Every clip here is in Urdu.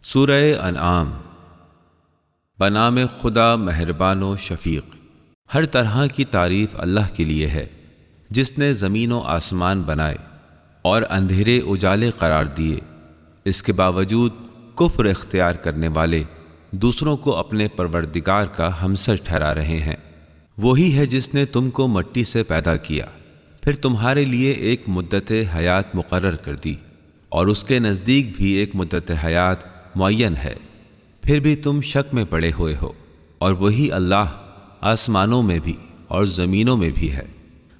سورہ انعام۔ بنام خدا مہربان و شفیق۔ ہر طرح کی تعریف اللہ کے لیے ہے، جس نے زمین و آسمان بنائے اور اندھیرے اجالے قرار دیے۔ اس کے باوجود کفر اختیار کرنے والے دوسروں کو اپنے پروردگار کا ہمسر ٹھہرا رہے ہیں۔ وہی ہے جس نے تم کو مٹی سے پیدا کیا، پھر تمہارے لیے ایک مدت حیات مقرر کر دی، اور اس کے نزدیک بھی ایک مدت حیات معین ہے، پھر بھی تم شک میں پڑے ہوئے ہو۔ اور وہی اللہ آسمانوں میں بھی اور زمینوں میں بھی ہے۔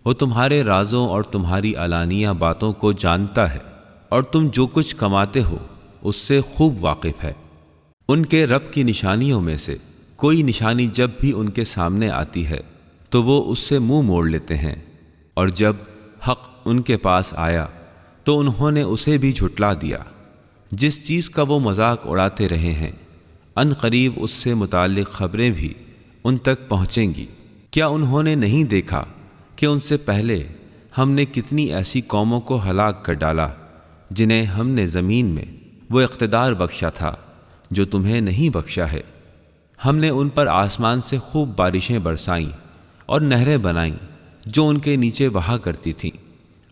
وہ تمہارے رازوں اور تمہاری علانیہ باتوں کو جانتا ہے، اور تم جو کچھ کماتے ہو اس سے خوب واقف ہے۔ ان کے رب کی نشانیوں میں سے کوئی نشانی جب بھی ان کے سامنے آتی ہے تو وہ اس سے منہ موڑ لیتے ہیں، اور جب حق ان کے پاس آیا تو انہوں نے اسے بھی جھٹلا دیا۔ جس چیز کا وہ مذاق اڑاتے رہے ہیں، ان قریب اس سے متعلق خبریں بھی ان تک پہنچیں گی۔ کیا انہوں نے نہیں دیکھا کہ ان سے پہلے ہم نے کتنی ایسی قوموں کو ہلاک کر ڈالا جنہیں ہم نے زمین میں وہ اقتدار بخشا تھا جو تمہیں نہیں بخشا ہے۔ ہم نے ان پر آسمان سے خوب بارشیں برسائیں اور نہریں بنائیں جو ان کے نیچے بہا کرتی تھیں۔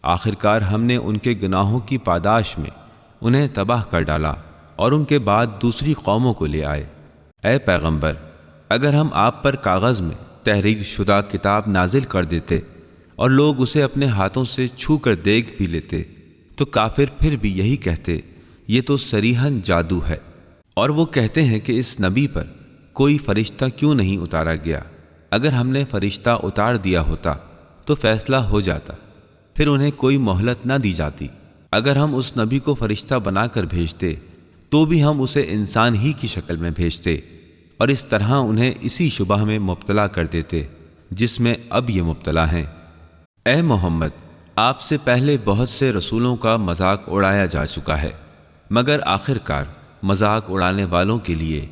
آخرکار ہم نے ان کے گناہوں کی پاداش میں انہیں تباہ کر ڈالا اور ان کے بعد دوسری قوموں کو لے آئے۔ اے پیغمبر، اگر ہم آپ پر کاغذ میں تحریر شدہ کتاب نازل کر دیتے اور لوگ اسے اپنے ہاتھوں سے چھو کر دیکھ بھی لیتے تو کافر پھر بھی یہی کہتے، یہ تو صریحاً جادو ہے۔ اور وہ کہتے ہیں کہ اس نبی پر کوئی فرشتہ کیوں نہیں اتارا گیا؟ اگر ہم نے فرشتہ اتار دیا ہوتا تو فیصلہ ہو جاتا، پھر انہیں کوئی مہلت نہ دی جاتی۔ اگر ہم اس نبی کو فرشتہ بنا کر بھیجتے تو بھی ہم اسے انسان ہی کی شکل میں بھیجتے، اور اس طرح انہیں اسی شبہ میں مبتلا کر دیتے جس میں اب یہ مبتلا ہیں۔ اے محمد، آپ سے پہلے بہت سے رسولوں کا مذاق اڑایا جا چکا ہے، مگر آخرکار مذاق اڑانے والوں کے لیے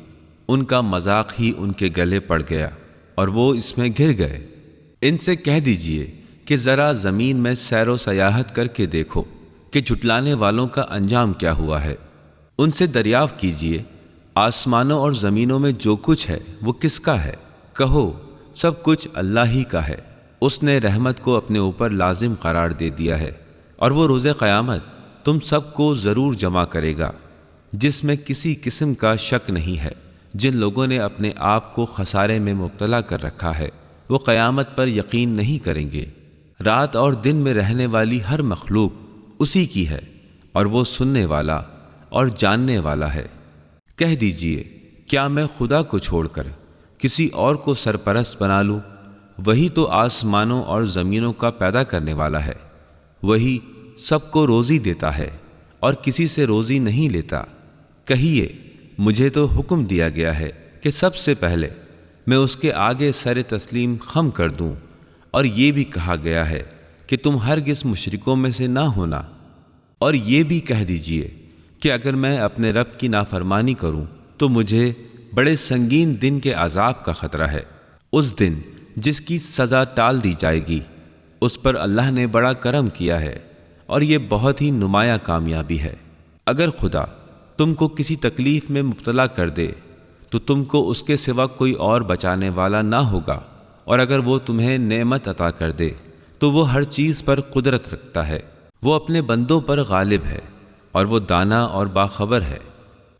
ان کا مذاق ہی ان کے گلے پڑ گیا اور وہ اس میں گر گئے۔ ان سے کہہ دیجئے کہ ذرا زمین میں سیر و سیاحت کر کے دیکھو کہ جھٹلانے والوں کا انجام کیا ہوا ہے۔ ان سے دریافت کیجئے آسمانوں اور زمینوں میں جو کچھ ہے وہ کس کا ہے؟ کہو سب کچھ اللہ ہی کا ہے۔ اس نے رحمت کو اپنے اوپر لازم قرار دے دیا ہے، اور وہ روز قیامت تم سب کو ضرور جمع کرے گا، جس میں کسی قسم کا شک نہیں ہے۔ جن لوگوں نے اپنے آپ کو خسارے میں مبتلا کر رکھا ہے وہ قیامت پر یقین نہیں کریں گے۔ رات اور دن میں رہنے والی ہر مخلوق اسی کی ہے، اور وہ سننے والا اور جاننے والا ہے۔ کہہ دیجئے کیا میں خدا کو چھوڑ کر کسی اور کو سرپرست بنا لوں؟ وہی تو آسمانوں اور زمینوں کا پیدا کرنے والا ہے۔ وہی سب کو روزی دیتا ہے اور کسی سے روزی نہیں لیتا۔ کہیے مجھے تو حکم دیا گیا ہے کہ سب سے پہلے میں اس کے آگے سر تسلیم خم کر دوں، اور یہ بھی کہا گیا ہے کہ تم ہرگز مشرکوں میں سے نہ ہونا۔ اور یہ بھی کہہ دیجئے کہ اگر میں اپنے رب کی نافرمانی کروں تو مجھے بڑے سنگین دن کے عذاب کا خطرہ ہے۔ اس دن جس کی سزا ٹال دی جائے گی، اس پر اللہ نے بڑا کرم کیا ہے، اور یہ بہت ہی نمایاں کامیابی ہے۔ اگر خدا تم کو کسی تکلیف میں مبتلا کر دے تو تم کو اس کے سوا کوئی اور بچانے والا نہ ہوگا، اور اگر وہ تمہیں نعمت عطا کر دے تو وہ ہر چیز پر قدرت رکھتا ہے۔ وہ اپنے بندوں پر غالب ہے، اور وہ دانا اور باخبر ہے۔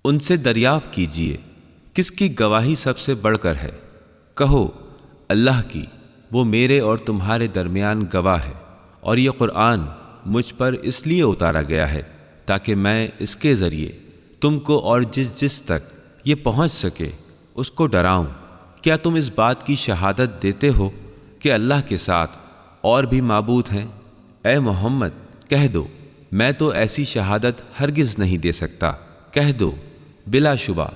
ان سے دریافت کیجئے کس کی گواہی سب سے بڑھ کر ہے؟ کہو اللہ کی، وہ میرے اور تمہارے درمیان گواہ ہے، اور یہ قرآن مجھ پر اس لیے اتارا گیا ہے تاکہ میں اس کے ذریعے تم کو اور جس تک یہ پہنچ سکے اس کو ڈراؤں۔ کیا تم اس بات کی شہادت دیتے ہو کہ اللہ کے ساتھ اور بھی معبود ہیں؟ اے محمد کہہ دو میں تو ایسی شہادت ہرگز نہیں دے سکتا۔ کہہ دو بلا شبہ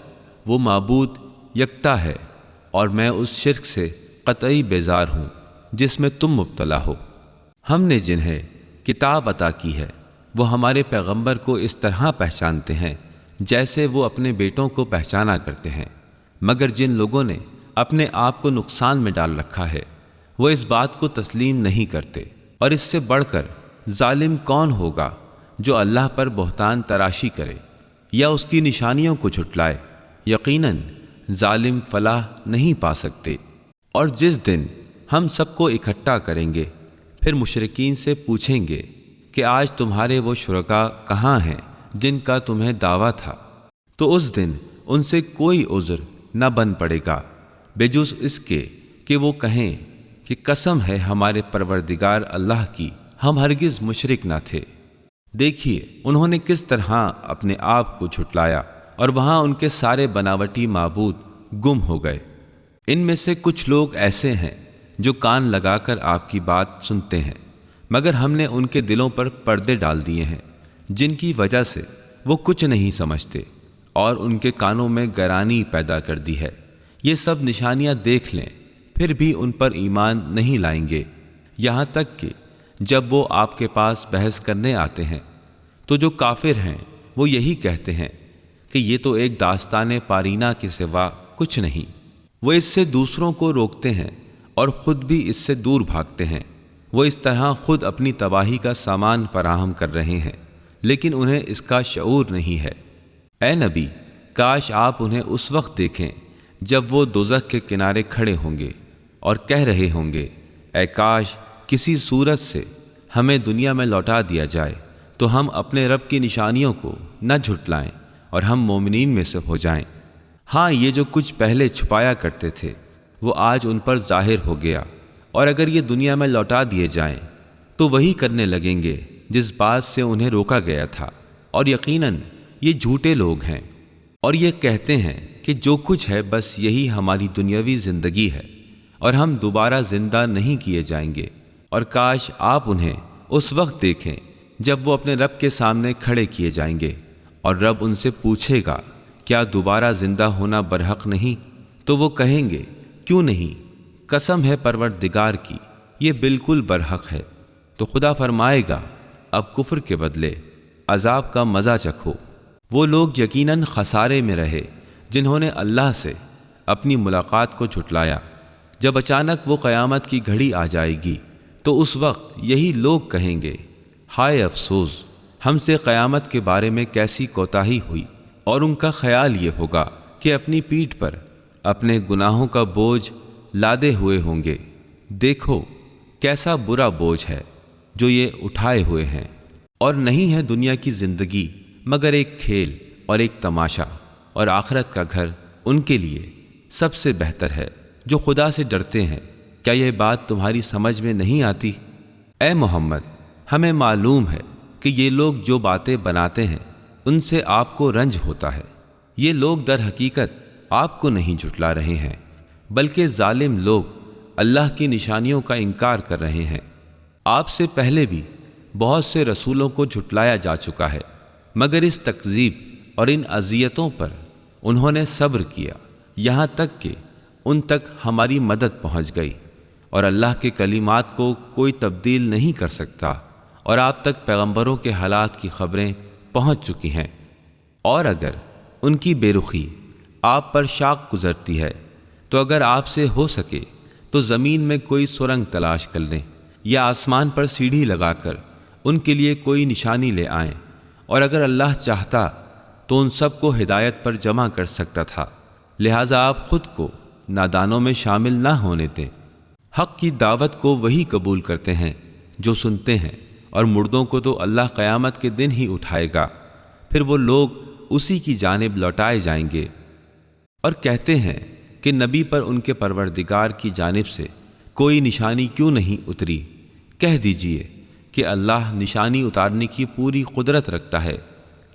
وہ معبود یکتا ہے، اور میں اس شرک سے قطعی بیزار ہوں جس میں تم مبتلا ہو۔ ہم نے جنہیں کتاب عطا کی ہے وہ ہمارے پیغمبر کو اس طرح پہچانتے ہیں جیسے وہ اپنے بیٹوں کو پہچانا کرتے ہیں، مگر جن لوگوں نے اپنے آپ کو نقصان میں ڈال رکھا ہے وہ اس بات کو تسلیم نہیں کرتے۔ اور اس سے بڑھ کر ظالم کون ہوگا جو اللہ پر بہتان تراشی کرے؟ یا اس کی نشانیوں کو جھٹلائے، یقیناً ظالم فلاح نہیں پا سکتے۔ اور جس دن ہم سب کو اکٹھا کریں گے، پھر مشرکین سے پوچھیں گے کہ آج تمہارے وہ شرکاء کہاں ہیں جن کا تمہیں دعویٰ تھا، تو اس دن ان سے کوئی عذر نہ بن پڑے گا بجز اس کے کہ وہ کہیں کہ قسم ہے ہمارے پروردگار اللہ کی، ہم ہرگز مشرک نہ تھے۔ دیکھیے انہوں نے کس طرح اپنے آپ کو جھٹلایا، اور وہاں ان کے سارے بناوٹی معبود گم ہو گئے۔ ان میں سے کچھ لوگ ایسے ہیں جو کان لگا کر آپ کی بات سنتے ہیں، مگر ہم نے ان کے دلوں پر پردے ڈال دیے ہیں جن کی وجہ سے وہ کچھ نہیں سمجھتے، اور ان کے کانوں میں گرانی پیدا کر دی ہے۔ یہ سب نشانیاں دیکھ لیں، پھر بھی ان پر ایمان نہیں لائیں گے، یہاں تک کہ جب وہ آپ کے پاس بحث کرنے آتے ہیں تو جو کافر ہیں وہ یہی کہتے ہیں کہ یہ تو ایک داستان پارینہ کے سوا کچھ نہیں۔ وہ اس سے دوسروں کو روکتے ہیں اور خود بھی اس سے دور بھاگتے ہیں۔ وہ اس طرح خود اپنی تباہی کا سامان فراہم کر رہے ہیں، لیکن انہیں اس کا شعور نہیں ہے۔ اے نبی، کاش آپ انہیں اس وقت دیکھیں جب وہ دوزخ کے کنارے کھڑے ہوں گے اور کہہ رہے ہوں گے، اے کاش کسی صورت سے ہمیں دنیا میں لوٹا دیا جائے تو ہم اپنے رب کی نشانیوں کو نہ جھٹلائیں اور ہم مومنین میں سے ہو جائیں۔ ہاں، یہ جو کچھ پہلے چھپایا کرتے تھے وہ آج ان پر ظاہر ہو گیا، اور اگر یہ دنیا میں لوٹا دیے جائیں تو وہی کرنے لگیں گے جس بات سے انہیں روکا گیا تھا، اور یقیناً یہ جھوٹے لوگ ہیں۔ اور یہ کہتے ہیں کہ جو کچھ ہے بس یہی ہماری دنیاوی زندگی ہے، اور ہم دوبارہ زندہ نہیں کیے جائیں گے۔ اور کاش آپ انہیں اس وقت دیکھیں جب وہ اپنے رب کے سامنے کھڑے کیے جائیں گے، اور رب ان سے پوچھے گا کیا دوبارہ زندہ ہونا برحق نہیں؟ تو وہ کہیں گے کیوں نہیں، قسم ہے پروردگار کی، یہ بالکل برحق ہے۔ تو خدا فرمائے گا اب کفر کے بدلے عذاب کا مزہ چکھو۔ وہ لوگ یقیناً خسارے میں رہے جنہوں نے اللہ سے اپنی ملاقات کو جھٹلایا۔ جب اچانک وہ قیامت کی گھڑی آ جائے گی تو اس وقت یہی لوگ کہیں گے، ہائے افسوس، ہم سے قیامت کے بارے میں کیسی کوتاہی ہوئی۔ اور ان کا خیال یہ ہوگا کہ اپنی پیٹھ پر اپنے گناہوں کا بوجھ لادے ہوئے ہوں گے۔ دیکھو کیسا برا بوجھ ہے جو یہ اٹھائے ہوئے ہیں، اور نہیں ہے دنیا کی زندگی مگر ایک کھیل اور ایک تماشا، اور آخرت کا گھر ان کے لیے سب سے بہتر ہے جو خدا سے ڈرتے ہیں۔ کیا یہ بات تمہاری سمجھ میں نہیں آتی؟ اے محمد، ہمیں معلوم ہے کہ یہ لوگ جو باتیں بناتے ہیں ان سے آپ کو رنج ہوتا ہے۔ یہ لوگ در حقیقت آپ کو نہیں جھٹلا رہے ہیں، بلکہ ظالم لوگ اللہ کی نشانیوں کا انکار کر رہے ہیں۔ آپ سے پہلے بھی بہت سے رسولوں کو جھٹلایا جا چکا ہے، مگر اس تکذیب اور ان اذیتوں پر انہوں نے صبر کیا، یہاں تک کہ ان تک ہماری مدد پہنچ گئی، اور اللہ کے کلمات کو کوئی تبدیل نہیں کر سکتا، اور آپ تک پیغمبروں کے حالات کی خبریں پہنچ چکی ہیں۔ اور اگر ان کی بے رخی آپ پر شاق گزرتی ہے تو اگر آپ سے ہو سکے تو زمین میں کوئی سرنگ تلاش کر لیں، یا آسمان پر سیڑھی لگا کر ان کے لیے کوئی نشانی لے آئیں، اور اگر اللہ چاہتا تو ان سب کو ہدایت پر جمع کر سکتا تھا، لہٰذا آپ خود کو نادانوں میں شامل نہ ہونے دیں۔ حق کی دعوت کو وہی قبول کرتے ہیں جو سنتے ہیں، اور مردوں کو تو اللہ قیامت کے دن ہی اٹھائے گا، پھر وہ لوگ اسی کی جانب لوٹائے جائیں گے۔ اور کہتے ہیں کہ نبی پر ان کے پروردگار کی جانب سے کوئی نشانی کیوں نہیں اتری؟ کہہ دیجئے کہ اللہ نشانی اتارنے کی پوری قدرت رکھتا ہے،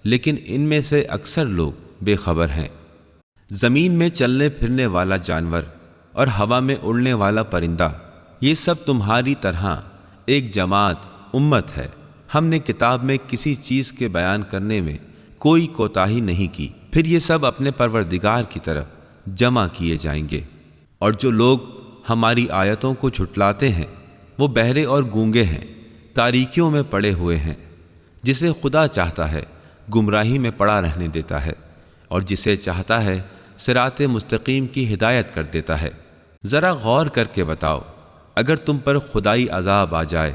لیکن ان میں سے اکثر لوگ بے خبر ہیں۔ زمین میں چلنے پھرنے والا جانور اور ہوا میں اڑنے والا پرندہ، یہ سب تمہاری طرح ایک جماعت امت ہے۔ ہم نے کتاب میں کسی چیز کے بیان کرنے میں کوئی کوتاہی نہیں کی، پھر یہ سب اپنے پروردگار کی طرف جمع کیے جائیں گے۔ اور جو لوگ ہماری آیتوں کو جھٹلاتے ہیں وہ بہرے اور گونگے ہیں، تاریکیوں میں پڑے ہوئے ہیں۔ جسے خدا چاہتا ہے گمراہی میں پڑا رہنے دیتا ہے، اور جسے چاہتا ہے صراط مستقیم کی ہدایت کر دیتا ہے۔ ذرا غور کر کے بتاؤ، اگر تم پر خدائی عذاب آ جائے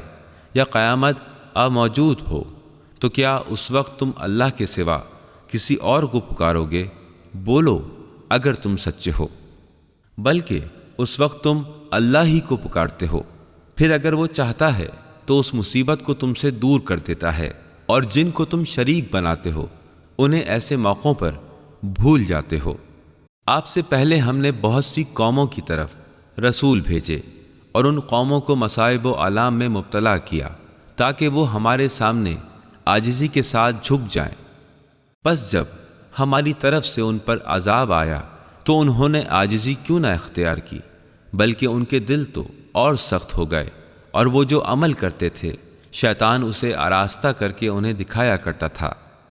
یا قیامت موجود ہو تو کیا اس وقت تم اللہ کے سوا کسی اور کو پکارو گے، بولو اگر تم سچے ہو، بلکہ اس وقت تم اللہ ہی کو پکارتے ہو۔ پھر اگر وہ چاہتا ہے تو اس مصیبت کو تم سے دور کر دیتا ہے، اور جن کو تم شریک بناتے ہو انہیں ایسے موقعوں پر بھول جاتے ہو۔ آپ سے پہلے ہم نے بہت سی قوموں کی طرف رسول بھیجے اور ان قوموں کو مصائب و آلام میں مبتلا کیا تاکہ وہ ہمارے سامنے عاجزی کے ساتھ جھک جائیں۔ پس جب ہماری طرف سے ان پر عذاب آیا تو انہوں نے عاجزی کیوں نہ اختیار کی، بلکہ ان کے دل تو اور سخت ہو گئے، اور وہ جو عمل کرتے تھے شیطان اسے آراستہ کر کے انہیں دکھایا کرتا تھا۔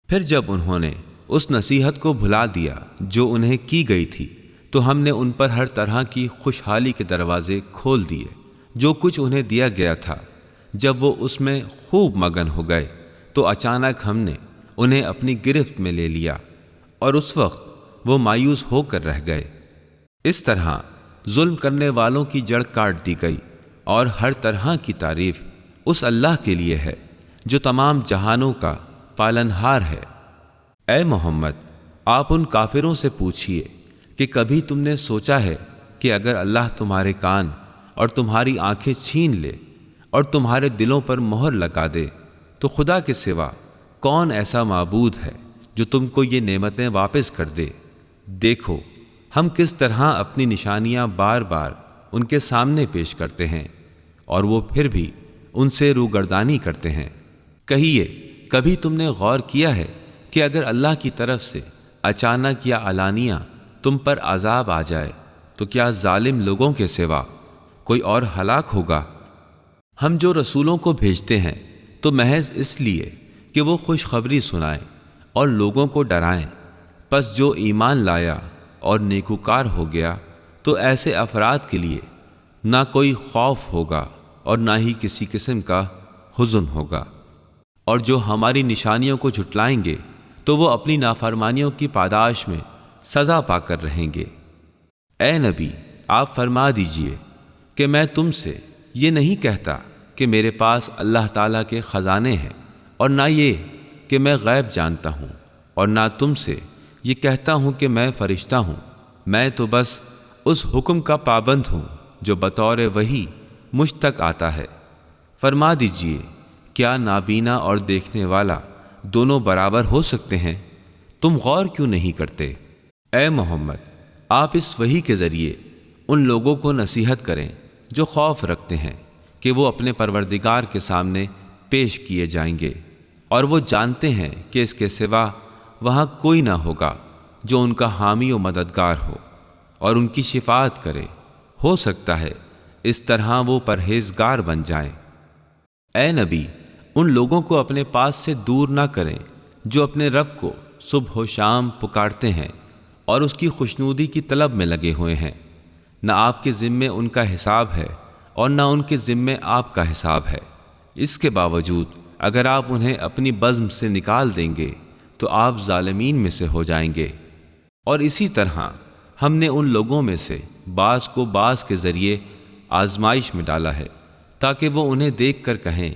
پھر جب انہوں نے اس نصیحت کو بھلا دیا جو انہیں کی گئی تھی تو ہم نے ان پر ہر طرح کی خوشحالی کے دروازے کھول دیے۔ جو کچھ انہیں دیا گیا تھا جب وہ اس میں خوب مگن ہو گئے تو اچانک ہم نے انہیں اپنی گرفت میں لے لیا، اور اس وقت وہ مایوس ہو کر رہ گئے۔ اس طرح ظلم کرنے والوں کی جڑ کاٹ دی گئی، اور ہر طرح کی تعریف اس اللہ کے لیے ہے جو تمام جہانوں کا پالنہار ہے۔ اے محمد، آپ ان کافروں سے پوچھئے کہ کبھی تم نے سوچا ہے کہ اگر اللہ تمہارے کان اور تمہاری آنکھیں چھین لے اور تمہارے دلوں پر مہر لگا دے تو خدا کے سوا کون ایسا معبود ہے جو تم کو یہ نعمتیں واپس کر دے؟ دیکھو ہم کس طرح اپنی نشانیاں بار بار ان کے سامنے پیش کرتے ہیں، اور وہ پھر بھی ان سے روگردانی کرتے ہیں۔ کہیے کبھی تم نے غور کیا ہے کہ اگر اللہ کی طرف سے اچانک یا علانیہ تم پر عذاب آ جائے تو کیا ظالم لوگوں کے سوا کوئی اور ہلاک ہوگا؟ ہم جو رسولوں کو بھیجتے ہیں تو محض اس لیے کہ وہ خوشخبری سنائیں اور لوگوں کو ڈرائیں، پس جو ایمان لایا اور نیکوکار ہو گیا تو ایسے افراد کے لیے نہ کوئی خوف ہوگا اور نہ ہی کسی قسم کا حزن ہوگا، اور جو ہماری نشانیوں کو جھٹلائیں گے تو وہ اپنی نافرمانیوں کی پاداش میں سزا پا کر رہیں گے۔ اے نبی، آپ فرما دیجئے کہ میں تم سے یہ نہیں کہتا کہ میرے پاس اللہ تعالیٰ کے خزانے ہیں، اور نہ یہ کہ میں غیب جانتا ہوں، اور نہ تم سے یہ کہتا ہوں کہ میں فرشتہ ہوں۔ میں تو بس اس حکم کا پابند ہوں جو بطور وحی مجھ تک آتا ہے۔ فرما دیجئے کیا نابینا اور دیکھنے والا دونوں برابر ہو سکتے ہیں؟ تم غور کیوں نہیں کرتے؟ اے محمد، آپ اس وحی کے ذریعے ان لوگوں کو نصیحت کریں جو خوف رکھتے ہیں کہ وہ اپنے پروردگار کے سامنے پیش کیے جائیں گے، اور وہ جانتے ہیں کہ اس کے سوا وہاں کوئی نہ ہوگا جو ان کا حامی و مددگار ہو اور ان کی شفاعت کرے۔ ہو سکتا ہے اس طرح وہ پرہیزگار بن جائیں۔ اے نبی، ان لوگوں کو اپنے پاس سے دور نہ کریں جو اپنے رب کو صبح و شام پکارتے ہیں اور اس کی خوشنودی کی طلب میں لگے ہوئے ہیں۔ نہ آپ کے ذمے ان کا حساب ہے اور نہ ان کے ذمے آپ کا حساب ہے۔ اس کے باوجود اگر آپ انہیں اپنی بزم سے نکال دیں گے تو آپ ظالمین میں سے ہو جائیں گے۔ اور اسی طرح ہم نے ان لوگوں میں سے بعض کو بعض کے ذریعے آزمائش میں ڈالا ہے تاکہ وہ انہیں دیکھ کر کہیں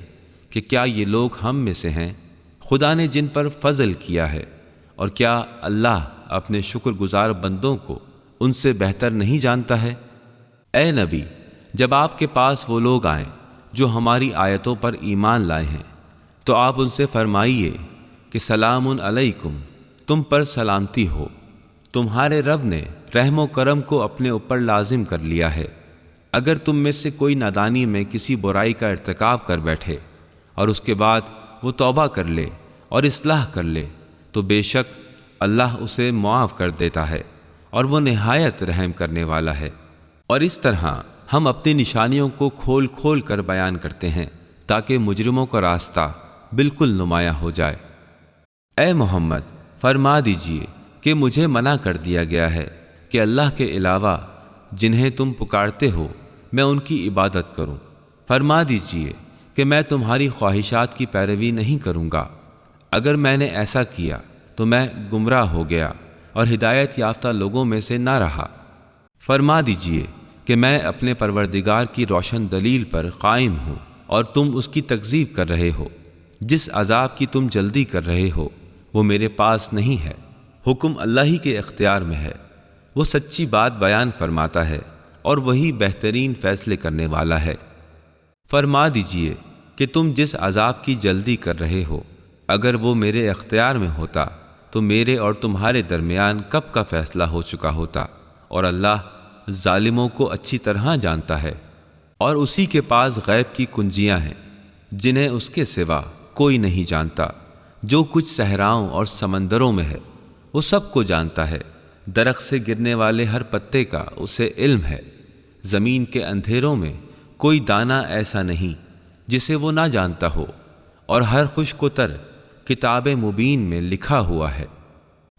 کہ کیا یہ لوگ ہم میں سے ہیں؟ خدا نے جن پر فضل کیا ہے، اور کیا اللہ اپنے شکر گزار بندوں کو ان سے بہتر نہیں جانتا ہے؟ اے نبی، جب آپ کے پاس وہ لوگ آئیں جو ہماری آیتوں پر ایمان لائے ہیں تو آپ ان سے فرمائیے کہ سلام علیکم، تم پر سلامتی ہو، تمہارے رب نے رحم و کرم کو اپنے اوپر لازم کر لیا ہے۔ اگر تم میں سے کوئی نادانی میں کسی برائی کا ارتکاب کر بیٹھے اور اس کے بعد وہ توبہ کر لے اور اصلاح کر لے تو بے شک اللہ اسے معاف کر دیتا ہے، اور وہ نہایت رحم کرنے والا ہے۔ اور اس طرح ہم اپنی نشانیوں کو کھول کھول کر بیان کرتے ہیں تاکہ مجرموں کا راستہ بالکل نمایاں ہو جائے۔ اے محمد، فرما دیجئے کہ مجھے منع کر دیا گیا ہے کہ اللہ کے علاوہ جنہیں تم پکارتے ہو میں ان کی عبادت کروں۔ فرما دیجئے کہ میں تمہاری خواہشات کی پیروی نہیں کروں گا۔ اگر میں نے ایسا کیا تو میں گمراہ ہو گیا اور ہدایت یافتہ لوگوں میں سے نہ رہا۔ فرما دیجئے کہ میں اپنے پروردگار کی روشن دلیل پر قائم ہوں اور تم اس کی تکذیب کر رہے ہو۔ جس عذاب کی تم جلدی کر رہے ہو وہ میرے پاس نہیں ہے، حکم اللہ ہی کے اختیار میں ہے۔ وہ سچی بات بیان فرماتا ہے اور وہی بہترین فیصلے کرنے والا ہے۔ فرما دیجئے کہ تم جس عذاب کی جلدی کر رہے ہو، اگر وہ میرے اختیار میں ہوتا تو میرے اور تمہارے درمیان کب کا فیصلہ ہو چکا ہوتا، اور اللہ ظالموں کو اچھی طرح جانتا ہے، اور اسی کے پاس غیب کی کنجیاں ہیں جنہیں اس کے سوا کوئی نہیں جانتا۔ جو کچھ صحراؤں اور سمندروں میں ہے وہ سب کو جانتا ہے۔ درخت سے گرنے والے ہر پتے کا اسے علم ہے۔ زمین کے اندھیروں میں کوئی دانہ ایسا نہیں جسے وہ نہ جانتا ہو، اور ہر خشک و تر کتاب مبین میں لکھا ہوا ہے۔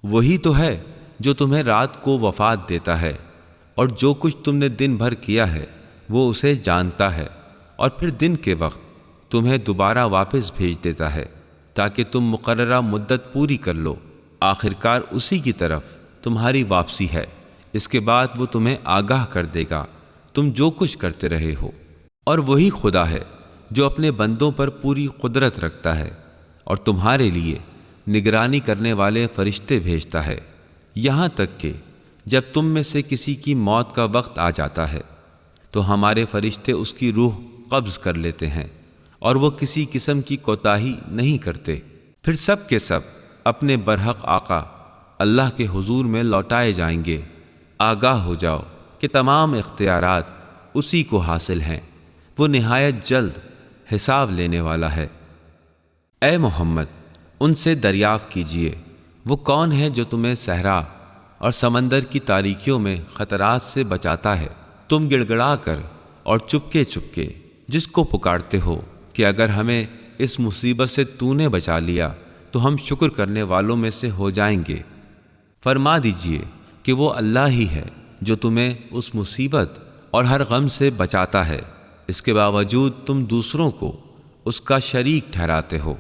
وہی تو ہے جو تمہیں رات کو وفات دیتا ہے، اور جو کچھ تم نے دن بھر کیا ہے وہ اسے جانتا ہے، اور پھر دن کے وقت تمہیں دوبارہ واپس بھیج دیتا ہے تاکہ تم مقررہ مدت پوری کر لو۔ آخرکار اسی کی طرف تمہاری واپسی ہے۔ اس کے بعد وہ تمہیں آگاہ کر دے گا تم جو کچھ کرتے رہے ہو۔ اور وہی خدا ہے جو اپنے بندوں پر پوری قدرت رکھتا ہے اور تمہارے لیے نگرانی کرنے والے فرشتے بھیجتا ہے، یہاں تک کہ جب تم میں سے کسی کی موت کا وقت آ جاتا ہے تو ہمارے فرشتے اس کی روح قبض کر لیتے ہیں، اور وہ کسی قسم کی کوتاہی نہیں کرتے۔ پھر سب کے سب اپنے برحق آقا اللہ کے حضور میں لوٹائے جائیں گے۔ آگاہ ہو جاؤ کہ تمام اختیارات اسی کو حاصل ہیں، وہ نہایت جلد حساب لینے والا ہے۔ اے محمد، ان سے دریافت کیجئے وہ کون ہے جو تمہیں صحرا اور سمندر کی تاریکیوں میں خطرات سے بچاتا ہے؟ تم گڑ گڑا کر اور چپکے چپکے جس کو پکارتے ہو کہ اگر ہمیں اس مصیبت سے تو نے بچا لیا تو ہم شکر کرنے والوں میں سے ہو جائیں گے۔ فرما دیجئے کہ وہ اللہ ہی ہے جو تمہیں اس مصیبت اور ہر غم سے بچاتا ہے، اس کے باوجود تم دوسروں کو اس کا شریک ٹھہراتے ہو۔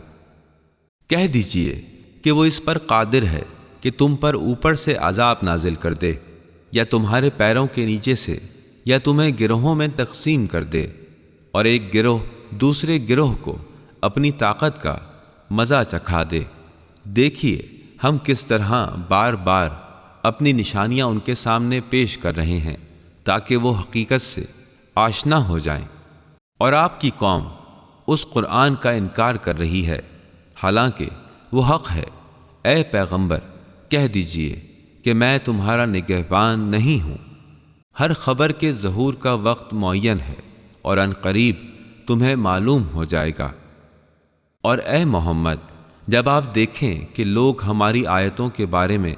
کہہ دیجئے کہ وہ اس پر قادر ہے کہ تم پر اوپر سے عذاب نازل کر دے، یا تمہارے پیروں کے نیچے سے، یا تمہیں گروہوں میں تقسیم کر دے، اور ایک گروہ دوسرے گروہ کو اپنی طاقت کا مزہ چکھا دے۔ دیکھیے ہم کس طرح بار بار اپنی نشانیاں ان کے سامنے پیش کر رہے ہیں تاکہ وہ حقیقت سے آشنا ہو جائیں۔ اور آپ کی قوم اس قرآن کا انکار کر رہی ہے حالانکہ وہ حق ہے۔ اے پیغمبر، کہہ دیجئے کہ میں تمہارا نگہبان نہیں ہوں۔ ہر خبر کے ظہور کا وقت معین ہے اور عن قریب تمہیں معلوم ہو جائے گا۔ اور اے محمد، جب آپ دیکھیں کہ لوگ ہماری آیتوں کے بارے میں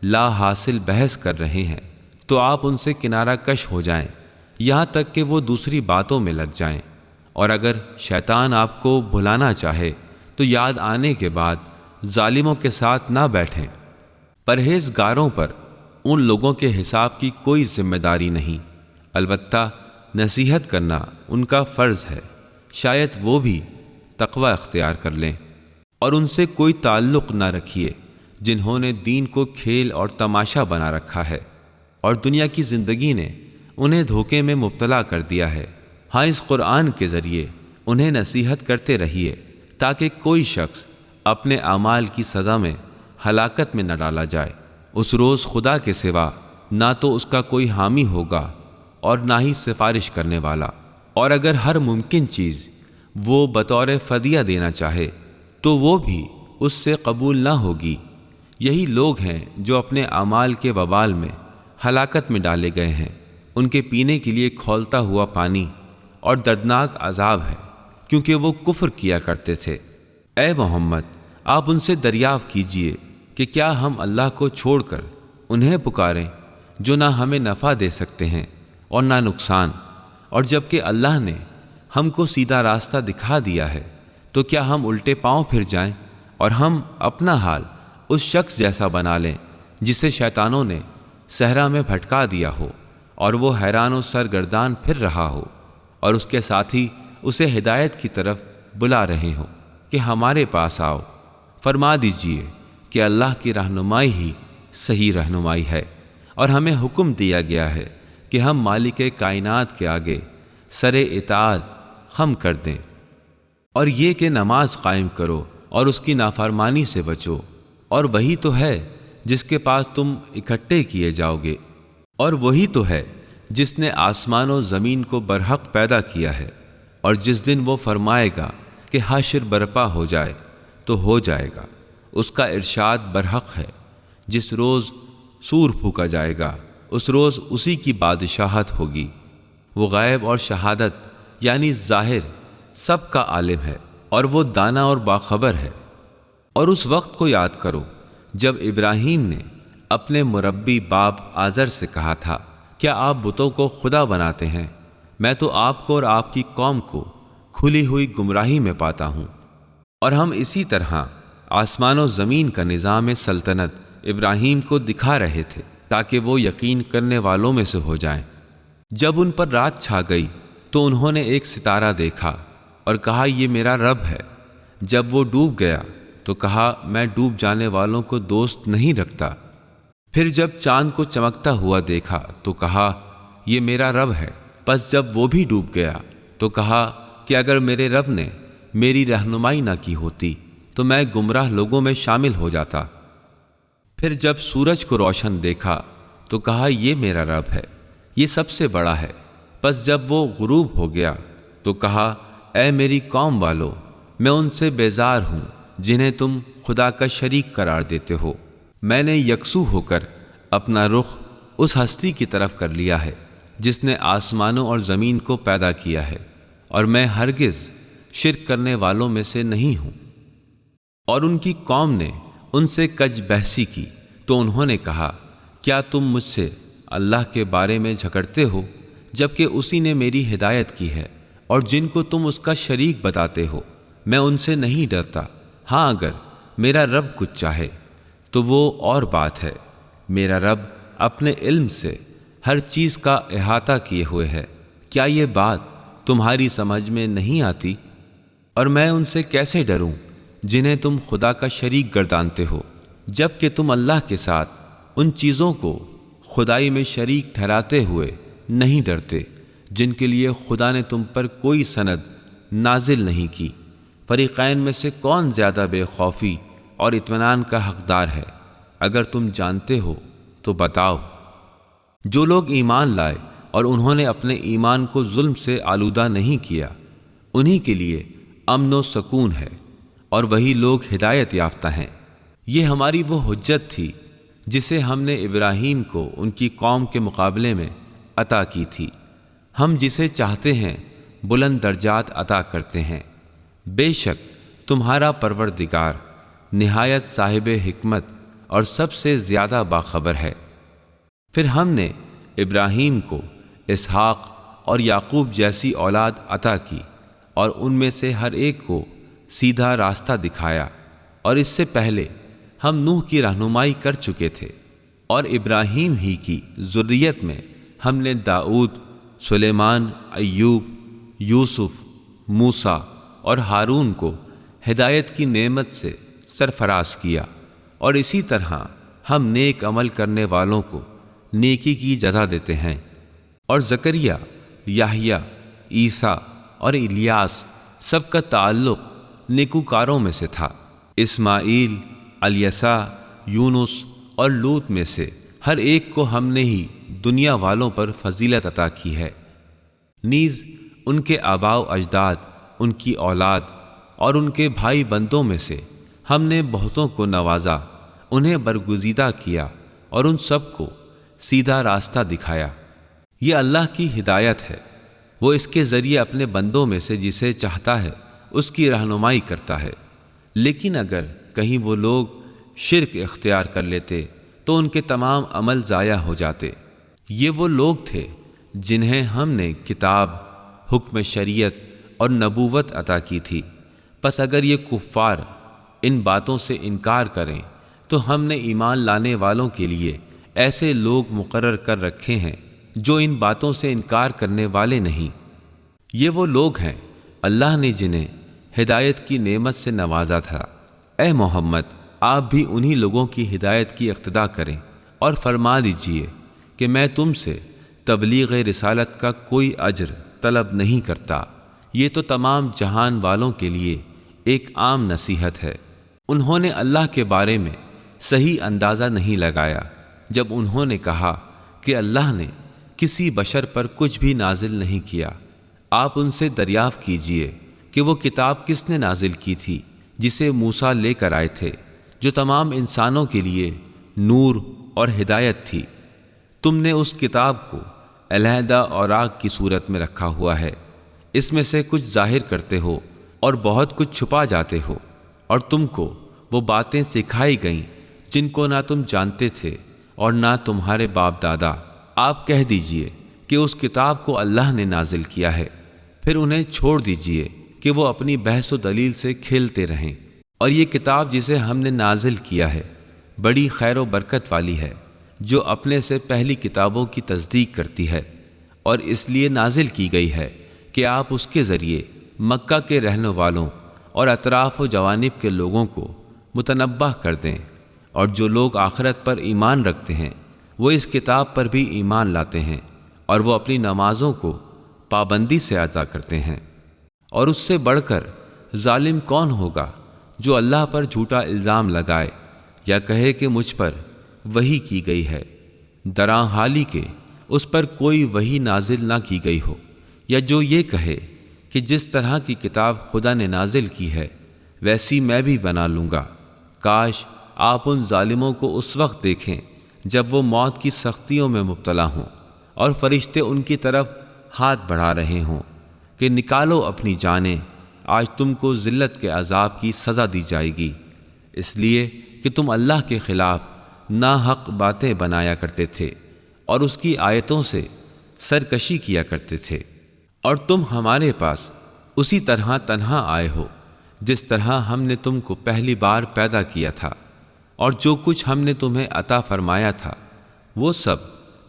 لا حاصل بحث کر رہے ہیں تو آپ ان سے کنارہ کش ہو جائیں یہاں تک کہ وہ دوسری باتوں میں لگ جائیں۔ اور اگر شیطان آپ کو بھلانا چاہے تو یاد آنے کے بعد ظالموں کے ساتھ نہ بیٹھیں۔ پرہیزگاروں پر ان لوگوں کے حساب کی کوئی ذمہ داری نہیں، البتہ نصیحت کرنا ان کا فرض ہے، شاید وہ بھی تقوی اختیار کر لیں۔ اور ان سے کوئی تعلق نہ رکھیے جنہوں نے دین کو کھیل اور تماشا بنا رکھا ہے، اور دنیا کی زندگی نے انہیں دھوکے میں مبتلا کر دیا ہے۔ ہاں، اس قرآن کے ذریعے انہیں نصیحت کرتے رہیے تاکہ کوئی شخص اپنے اعمال کی سزا میں ہلاکت میں نہ ڈالا جائے۔ اس روز خدا کے سوا نہ تو اس کا کوئی حامی ہوگا اور نہ ہی سفارش کرنے والا، اور اگر ہر ممکن چیز وہ بطور فدیہ دینا چاہے تو وہ بھی اس سے قبول نہ ہوگی۔ یہی لوگ ہیں جو اپنے اعمال کے وبال میں ہلاکت میں ڈالے گئے ہیں۔ ان کے پینے کے لیے کھولتا ہوا پانی اور دردناک عذاب ہے، کیونکہ وہ کفر کیا کرتے تھے۔ اے محمد، آپ ان سے دریافت کیجئے کہ کیا ہم اللہ کو چھوڑ کر انہیں پکاریں جو نہ ہمیں نفع دے سکتے ہیں اور نہ نقصان، اور جب کہ اللہ نے ہم کو سیدھا راستہ دکھا دیا ہے تو کیا ہم الٹے پاؤں پھر جائیں اور ہم اپنا حال اس شخص جیسا بنا لیں جسے شیطانوں نے صحرا میں بھٹکا دیا ہو اور وہ حیران و سرگردان پھر رہا ہو، اور اس کے ساتھی اسے ہدایت کی طرف بلا رہے ہوں کہ ہمارے پاس آؤ۔ فرما دیجئے کہ اللہ کی رہنمائی ہی صحیح رہنمائی ہے، اور ہمیں حکم دیا گیا ہے کہ ہم مالک کائنات کے آگے سر اطاعت خم کر دیں، اور یہ کہ نماز قائم کرو اور اس کی نافرمانی سے بچو، اور وہی تو ہے جس کے پاس تم اکٹھے کیے جاؤ گے، اور وہی تو ہے جس نے آسمان و زمین کو برحق پیدا کیا ہے، اور جس دن وہ فرمائے گا کہ حشر برپا ہو جائے تو ہو جائے گا، اس کا ارشاد برحق ہے۔ جس روز سور پھونکا جائے گا اس روز اسی کی بادشاہت ہوگی۔ وہ غیب اور شہادت یعنی ظاہر سب کا عالم ہے، اور وہ دانا اور باخبر ہے۔ اور اس وقت کو یاد کرو جب ابراہیم نے اپنے مربی باپ آزر سے کہا تھا، کیا آپ بتوں کو خدا بناتے ہیں؟ میں تو آپ کو اور آپ کی قوم کو کھلی ہوئی گمراہی میں پاتا ہوں۔ اور ہم اسی طرح آسمان و زمین کا نظام سلطنت ابراہیم کو دکھا رہے تھے تاکہ وہ یقین کرنے والوں میں سے ہو جائیں۔ جب ان پر رات چھا گئی تو انہوں نے ایک ستارہ دیکھا اور کہا یہ میرا رب ہے۔ جب وہ ڈوب گیا تو کہا میں ڈوب جانے والوں کو دوست نہیں رکھتا۔ پھر جب چاند کو چمکتا ہوا دیکھا تو کہا یہ میرا رب ہے۔ پس جب وہ بھی ڈوب گیا تو کہا کہ اگر میرے رب نے میری رہنمائی نہ کی ہوتی تو میں گمراہ لوگوں میں شامل ہو جاتا۔ پھر جب سورج کو روشن دیکھا تو کہا یہ میرا رب ہے، یہ سب سے بڑا ہے۔ پس جب وہ غروب ہو گیا تو کہا اے میری قوم والو، میں ان سے بیزار ہوں جنہیں تم خدا کا شریک قرار دیتے ہو۔ میں نے یکسو ہو کر اپنا رخ اس ہستی کی طرف کر لیا ہے جس نے آسمانوں اور زمین کو پیدا کیا ہے، اور میں ہرگز شرک کرنے والوں میں سے نہیں ہوں۔ اور ان کی قوم نے ان سے کج بحثی کی تو انہوں نے کہا کیا تم مجھ سے اللہ کے بارے میں جھگڑتے ہو جبکہ اسی نے میری ہدایت کی ہے، اور جن کو تم اس کا شریک بتاتے ہو میں ان سے نہیں ڈرتا۔ ہاں اگر میرا رب کچھ چاہے تو وہ اور بات ہے، میرا رب اپنے علم سے ہر چیز کا احاطہ کیے ہوئے ہے۔ کیا یہ بات تمہاری سمجھ میں نہیں آتی؟ اور میں ان سے کیسے ڈروں جنہیں تم خدا کا شریک گردانتے ہو، جب کہ تم اللہ کے ساتھ ان چیزوں کو خدائی میں شریک ٹھہراتے ہوئے نہیں ڈرتے جن کے لیے خدا نے تم پر کوئی سند نازل نہیں کی۔ فریقین میں سے کون زیادہ بے خوفی اور اطمینان کا حقدار ہے؟ اگر تم جانتے ہو تو بتاؤ۔ جو لوگ ایمان لائے اور انہوں نے اپنے ایمان کو ظلم سے آلودہ نہیں کیا، انہی کے لیے امن و سکون ہے، اور وہی لوگ ہدایت یافتہ ہیں۔ یہ ہماری وہ حجت تھی جسے ہم نے ابراہیم کو ان کی قوم کے مقابلے میں عطا کی تھی۔ ہم جسے چاہتے ہیں بلند درجات عطا کرتے ہیں۔ بے شک تمہارا پروردگار نہایت صاحب حکمت اور سب سے زیادہ باخبر ہے۔ پھر ہم نے ابراہیم کو اسحاق اور یعقوب جیسی اولاد عطا کی، اور ان میں سے ہر ایک کو سیدھا راستہ دکھایا، اور اس سے پہلے ہم نوح کی رہنمائی کر چکے تھے، اور ابراہیم ہی کی ذریت میں ہم نے داؤد، سلیمان، ایوب، یوسف، موسیٰ اور ہارون کو ہدایت کی نعمت سے سرفراز کیا، اور اسی طرح ہم نیک عمل کرنے والوں کو نیکی کی جزا دیتے ہیں۔ اور زکریا، یحییٰ، عیسیٰ اور الیاس سب کا تعلق نیکوکاروں میں سے تھا۔ اسماعیل، الیسع، یونس اور لوط میں سے ہر ایک کو ہم نے ہی دنیا والوں پر فضیلت عطا کی ہے۔ نیز ان کے آباء و اجداد، ان کی اولاد اور ان کے بھائی بندوں میں سے ہم نے بہتوں کو نوازا، انہیں برگزیدہ کیا، اور ان سب کو سیدھا راستہ دکھایا۔ یہ اللہ کی ہدایت ہے، وہ اس کے ذریعے اپنے بندوں میں سے جسے چاہتا ہے اس کی رہنمائی کرتا ہے۔ لیکن اگر کہیں وہ لوگ شرک اختیار کر لیتے تو ان کے تمام عمل ضائع ہو جاتے۔ یہ وہ لوگ تھے جنہیں ہم نے کتاب، حکم شریعت اور نبوت عطا کی تھی۔ پس اگر یہ کفار ان باتوں سے انکار کریں تو ہم نے ایمان لانے والوں کے لیے ایسے لوگ مقرر کر رکھے ہیں جو ان باتوں سے انکار کرنے والے نہیں۔ یہ وہ لوگ ہیں اللہ نے جنہیں ہدایت کی نعمت سے نوازا تھا۔ اے محمد، آپ بھی انہی لوگوں کی ہدایت کی اقتدا کریں اور فرما دیجئے کہ میں تم سے تبلیغ رسالت کا کوئی اجر طلب نہیں کرتا، یہ تو تمام جہان والوں کے لیے ایک عام نصیحت ہے۔ انہوں نے اللہ کے بارے میں صحیح اندازہ نہیں لگایا جب انہوں نے کہا کہ اللہ نے کسی بشر پر کچھ بھی نازل نہیں کیا۔ آپ ان سے دریافت کیجئے کہ وہ کتاب کس نے نازل کی تھی جسے موسیٰ لے کر آئے تھے، جو تمام انسانوں کے لیے نور اور ہدایت تھی۔ تم نے اس کتاب کو علیحدہ اوراق کی صورت میں رکھا ہوا ہے، اس میں سے کچھ ظاہر کرتے ہو اور بہت کچھ چھپا جاتے ہو، اور تم کو وہ باتیں سکھائی گئیں جن کو نہ تم جانتے تھے اور نہ تمہارے باپ دادا۔ آپ کہہ دیجئے کہ اس کتاب کو اللہ نے نازل کیا ہے، پھر انہیں چھوڑ دیجئے کہ وہ اپنی بحث و دلیل سے کھیلتے رہیں، اور یہ کتاب جسے ہم نے نازل کیا ہے بڑی خیر و برکت والی ہے، جو اپنے سے پہلی کتابوں کی تصدیق کرتی ہے، اور اس لیے نازل کی گئی ہے کہ آپ اس کے ذریعے مکہ کے رہنے والوں اور اطراف و جوانب کے لوگوں کو متنبہ کر دیں، اور جو لوگ آخرت پر ایمان رکھتے ہیں وہ اس کتاب پر بھی ایمان لاتے ہیں، اور وہ اپنی نمازوں کو پابندی سے ادا کرتے ہیں۔ اور اس سے بڑھ کر ظالم کون ہوگا جو اللہ پر جھوٹا الزام لگائے یا کہے کہ مجھ پر وحی کی گئی ہے، دراں حالی کہ اس پر کوئی وحی نازل نہ کی گئی ہو، یا جو یہ کہے کہ جس طرح کی کتاب خدا نے نازل کی ہے ویسی میں بھی بنا لوں گا۔ کاش آپ ان ظالموں کو اس وقت دیکھیں جب وہ موت کی سختیوں میں مبتلا ہوں اور فرشتے ان کی طرف ہاتھ بڑھا رہے ہوں کہ نکالو اپنی جانیں، آج تم کو ذلت کے عذاب کی سزا دی جائے گی، اس لیے کہ تم اللہ کے خلاف ناحق باتیں بنایا کرتے تھے اور اس کی آیتوں سے سرکشی کیا کرتے تھے، اور تم ہمارے پاس اسی طرح تنہا آئے ہو جس طرح ہم نے تم کو پہلی بار پیدا کیا تھا، اور جو کچھ ہم نے تمہیں عطا فرمایا تھا وہ سب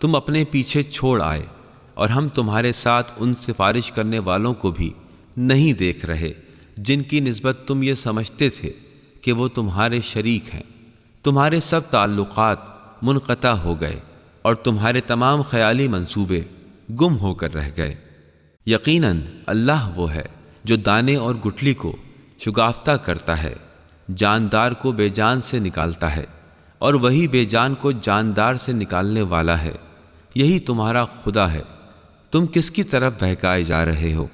تم اپنے پیچھے چھوڑ آئے، اور ہم تمہارے ساتھ ان سفارش کرنے والوں کو بھی نہیں دیکھ رہے جن کی نسبت تم یہ سمجھتے تھے کہ وہ تمہارے شریک ہیں۔ تمہارے سب تعلقات منقطع ہو گئے اور تمہارے تمام خیالی منصوبے گم ہو کر رہ گئے۔ یقیناً اللہ وہ ہے جو دانے اور گٹھلی کو شگافتہ کرتا ہے، جاندار کو بے جان سے نکالتا ہے، اور وہی بے جان کو جاندار سے نکالنے والا ہے۔ یہی تمہارا خدا ہے، تم کس کی طرف بہکائے جا رہے ہو؟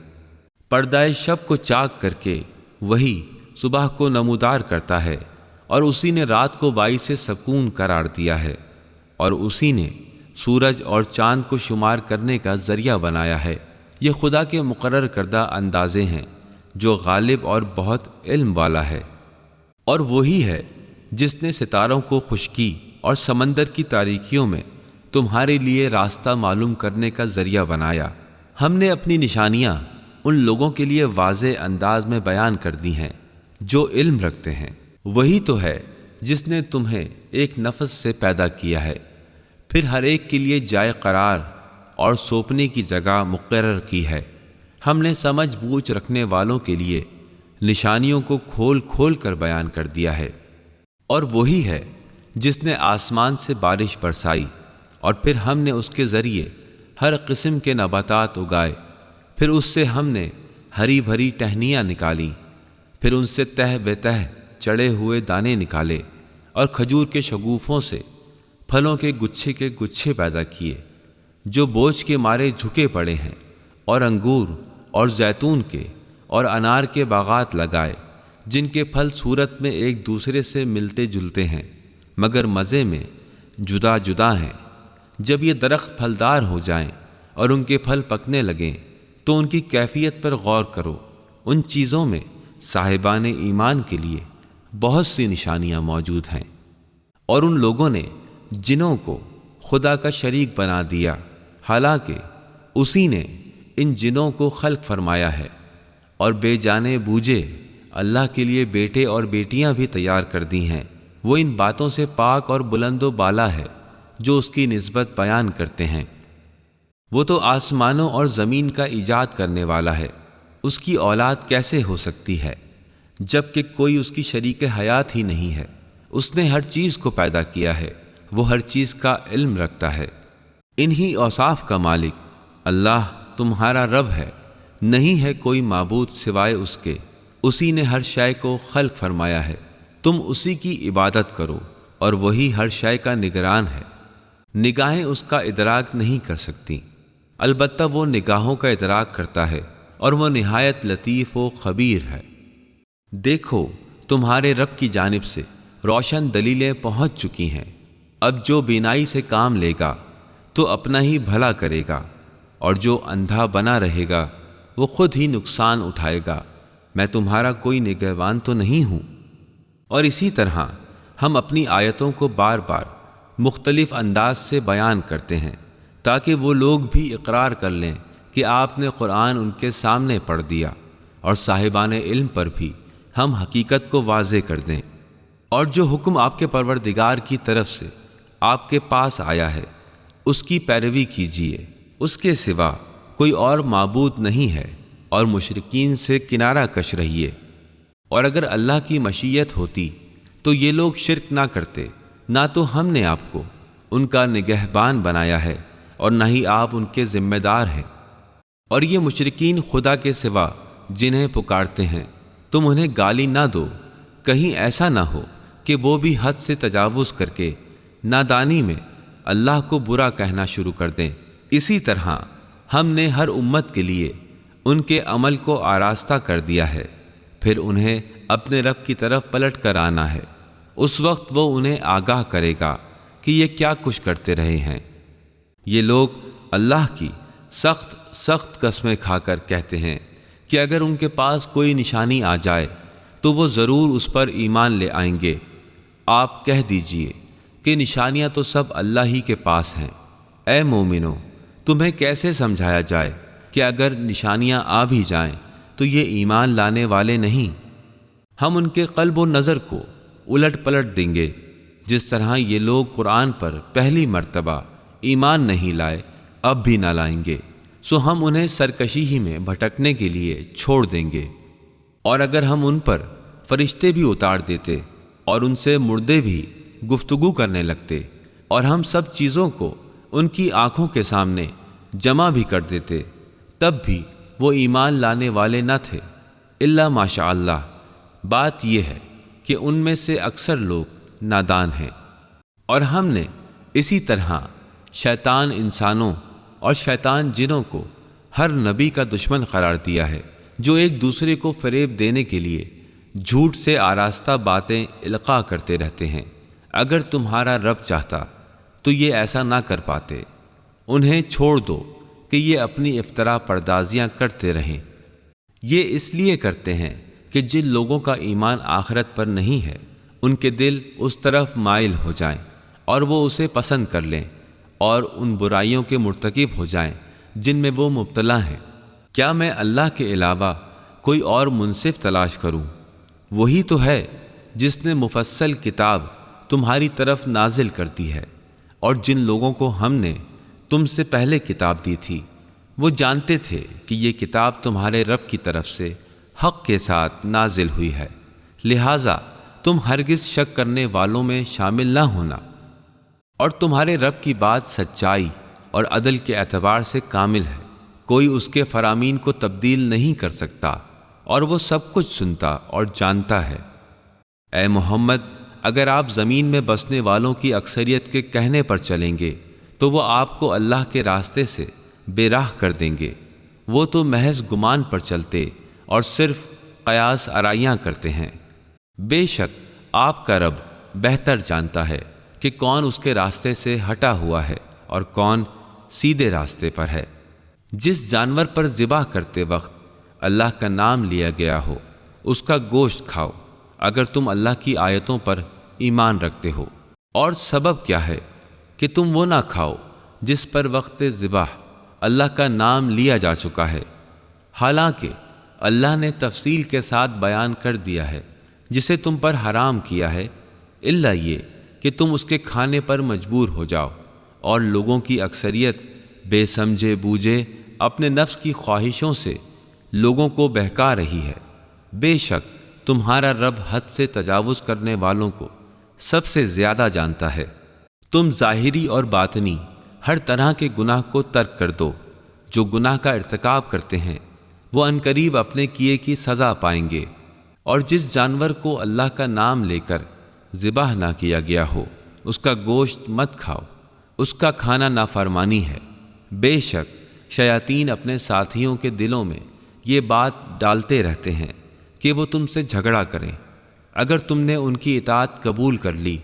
پردہ شب کو چاک کر کے وہی صبح کو نمودار کرتا ہے، اور اسی نے رات کو باعث سکون قرار دیا ہے، اور اسی نے سورج اور چاند کو شمار کرنے کا ذریعہ بنایا ہے۔ یہ خدا کے مقرر کردہ اندازے ہیں جو غالب اور بہت علم والا ہے۔ اور وہی ہے جس نے ستاروں کو خشکی اور سمندر کی تاریکیوں میں تمہارے لیے راستہ معلوم کرنے کا ذریعہ بنایا۔ ہم نے اپنی نشانیاں ان لوگوں کے لیے واضح انداز میں بیان کر دی ہیں جو علم رکھتے ہیں۔ وہی تو ہے جس نے تمہیں ایک نفس سے پیدا کیا ہے، پھر ہر ایک کے لیے جائے قرار اور سوپنے کی جگہ مقرر کی ہے۔ ہم نے سمجھ بوجھ رکھنے والوں کے لیے نشانیوں کو کھول کھول کر بیان کر دیا ہے۔ اور وہی ہے جس نے آسمان سے بارش برسائی، اور پھر ہم نے اس کے ذریعے ہر قسم کے نباتات اگائے، پھر اس سے ہم نے ہری بھری ٹہنیاں نکالیں، پھر ان سے تہ بے تہ چڑھے ہوئے دانے نکالے، اور کھجور کے شگوفوں سے پھلوں کے گچھے پیدا کیے جو بوجھ کے مارے جھکے پڑے ہیں، اور انگور اور زیتون کے اور انار کے باغات لگائے جن کے پھل صورت میں ایک دوسرے سے ملتے جلتے ہیں مگر مزے میں جدا جدا ہیں۔ جب یہ درخت پھلدار ہو جائیں اور ان کے پھل پکنے لگیں تو ان کی کیفیت پر غور کرو، ان چیزوں میں صاحبان ایمان کے لیے بہت سی نشانیاں موجود ہیں۔ اور ان لوگوں نے جنوں کو خدا کا شریک بنا دیا، حالانکہ اسی نے ان جنوں کو خلق فرمایا ہے، اور بے جانے بوجھے اللہ کے لیے بیٹے اور بیٹیاں بھی تیار کر دی ہیں۔ وہ ان باتوں سے پاک اور بلند و بالا ہے جو اس کی نسبت بیان کرتے ہیں۔ وہ تو آسمانوں اور زمین کا ایجاد کرنے والا ہے، اس کی اولاد کیسے ہو سکتی ہے جب کہ کوئی اس کی شریک حیات ہی نہیں ہے۔ اس نے ہر چیز کو پیدا کیا ہے، وہ ہر چیز کا علم رکھتا ہے۔ انہی اوصاف کا مالک اللہ تمہارا رب ہے، نہیں ہے کوئی معبود سوائے اس کے، اسی نے ہر شے کو خلق فرمایا ہے، تم اسی کی عبادت کرو اور وہی ہر شے کا نگران ہے۔ نگاہیں اس کا ادراک نہیں کر سکتی، البتہ وہ نگاہوں کا ادراک کرتا ہے، اور وہ نہایت لطیف و خبیر ہے۔ دیکھو، تمہارے رب کی جانب سے روشن دلیلیں پہنچ چکی ہیں۔ اب جو بینائی سے کام لے گا تو اپنا ہی بھلا کرے گا، اور جو اندھا بنا رہے گا وہ خود ہی نقصان اٹھائے گا۔ میں تمہارا کوئی نگہبان تو نہیں ہوں۔ اور اسی طرح ہم اپنی آیتوں کو بار بار مختلف انداز سے بیان کرتے ہیں تاکہ وہ لوگ بھی اقرار کر لیں کہ آپ نے قرآن ان کے سامنے پڑھ دیا، اور صاحبان علم پر بھی ہم حقیقت کو واضح کر دیں۔ اور جو حکم آپ کے پروردگار کی طرف سے آپ کے پاس آیا ہے اس کی پیروی کیجیے، اس کے سوا کوئی اور معبود نہیں ہے، اور مشرکین سے کنارہ کش رہیے۔ اور اگر اللہ کی مشیت ہوتی تو یہ لوگ شرک نہ کرتے، نہ تو ہم نے آپ کو ان کا نگہبان بنایا ہے اور نہ ہی آپ ان کے ذمہ دار ہیں۔ اور یہ مشرکین خدا کے سوا جنہیں پکارتے ہیں تم انہیں گالی نہ دو، کہیں ایسا نہ ہو کہ وہ بھی حد سے تجاوز کر کے نادانی میں اللہ کو برا کہنا شروع کر دیں۔ اسی طرح ہم نے ہر امت کے لیے ان کے عمل کو آراستہ کر دیا ہے، پھر انہیں اپنے رب کی طرف پلٹ کر آنا ہے۔ اس وقت وہ انہیں آگاہ کرے گا کہ یہ کیا کچھ کرتے رہے ہیں۔ یہ لوگ اللہ کی سخت سخت قسمیں کھا کر کہتے ہیں کہ اگر ان کے پاس کوئی نشانی آ جائے تو وہ ضرور اس پر ایمان لے آئیں گے۔ آپ کہہ دیجئے کہ نشانیاں تو سب اللہ ہی کے پاس ہیں۔ اے مومنو، تمہیں کیسے سمجھایا جائے کہ اگر نشانیاں آ بھی جائیں تو یہ ایمان لانے والے نہیں؟ ہم ان کے قلب و نظر کو الٹ پلٹ دیں گے، جس طرح یہ لوگ قرآن پر پہلی مرتبہ ایمان نہیں لائے اب بھی نہ لائیں گے، سو ہم انہیں سرکشی ہی میں بھٹکنے کے لیے چھوڑ دیں گے۔ اور اگر ہم ان پر فرشتے بھی اتار دیتے اور ان سے مردے بھی گفتگو کرنے لگتے، اور ہم سب چیزوں کو ان کی آنکھوں کے سامنے جمع بھی کر دیتے، تب بھی وہ ایمان لانے والے نہ تھے، الا ماشاء اللہ۔ بات یہ ہے کہ ان میں سے اکثر لوگ نادان ہیں۔ اور ہم نے اسی طرح شیطان انسانوں اور شیطان جنوں کو ہر نبی کا دشمن قرار دیا ہے، جو ایک دوسرے کو فریب دینے کے لیے جھوٹ سے آراستہ باتیں القاء کرتے رہتے ہیں۔ اگر تمہارا رب چاہتا تو یہ ایسا نہ کر پاتے۔ انہیں چھوڑ دو کہ یہ اپنی افترا پردازیاں کرتے رہیں۔ یہ اس لیے کرتے ہیں کہ جن لوگوں کا ایمان آخرت پر نہیں ہے ان کے دل اس طرف مائل ہو جائیں اور وہ اسے پسند کر لیں، اور ان برائیوں کے مرتکب ہو جائیں جن میں وہ مبتلا ہیں۔ کیا میں اللہ کے علاوہ کوئی اور منصف تلاش کروں؟ وہی تو ہے جس نے مفصل کتاب تمہاری طرف نازل کر دی ہے، اور جن لوگوں کو ہم نے تم سے پہلے کتاب دی تھی وہ جانتے تھے کہ یہ کتاب تمہارے رب کی طرف سے حق کے ساتھ نازل ہوئی ہے، لہٰذا تم ہرگز شک کرنے والوں میں شامل نہ ہونا۔ اور تمہارے رب کی بات سچائی اور عدل کے اعتبار سے کامل ہے، کوئی اس کے فرامین کو تبدیل نہیں کر سکتا، اور وہ سب کچھ سنتا اور جانتا ہے۔ اے محمد، اگر آپ زمین میں بسنے والوں کی اکثریت کے کہنے پر چلیں گے تو وہ آپ کو اللہ کے راستے سے بے راہ کر دیں گے۔ وہ تو محض گمان پر چلتے اور صرف قیاس آرائیاں کرتے ہیں۔ بے شک آپ کا رب بہتر جانتا ہے کہ کون اس کے راستے سے ہٹا ہوا ہے اور کون سیدھے راستے پر ہے۔ جس جانور پر ذبح کرتے وقت اللہ کا نام لیا گیا ہو اس کا گوشت کھاؤ، اگر تم اللہ کی آیتوں پر ایمان رکھتے ہو۔ اور سبب کیا ہے کہ تم وہ نہ کھاؤ جس پر وقت ذبح اللہ کا نام لیا جا چکا ہے، حالانکہ اللہ نے تفصیل کے ساتھ بیان کر دیا ہے جسے تم پر حرام کیا ہے، الا یہ کہ تم اس کے کھانے پر مجبور ہو جاؤ، اور لوگوں کی اکثریت بے سمجھے بوجھے اپنے نفس کی خواہشوں سے لوگوں کو بہکا رہی ہے۔ بے شک تمہارا رب حد سے تجاوز کرنے والوں کو سب سے زیادہ جانتا ہے۔ تم ظاہری اور باطنی ہر طرح کے گناہ کو ترک کر دو۔ جو گناہ کا ارتکاب کرتے ہیں وہ عنقریب اپنے کیے کی سزا پائیں گے۔ اور جس جانور کو اللہ کا نام لے کر ذبح نہ کیا گیا ہو اس کا گوشت مت کھاؤ، اس کا کھانا نافرمانی ہے۔ بے شک شیاطین اپنے ساتھیوں کے دلوں میں یہ بات ڈالتے رہتے ہیں کہ وہ تم سے جھگڑا کریں۔ اگر تم نے ان کی اطاعت قبول کر لی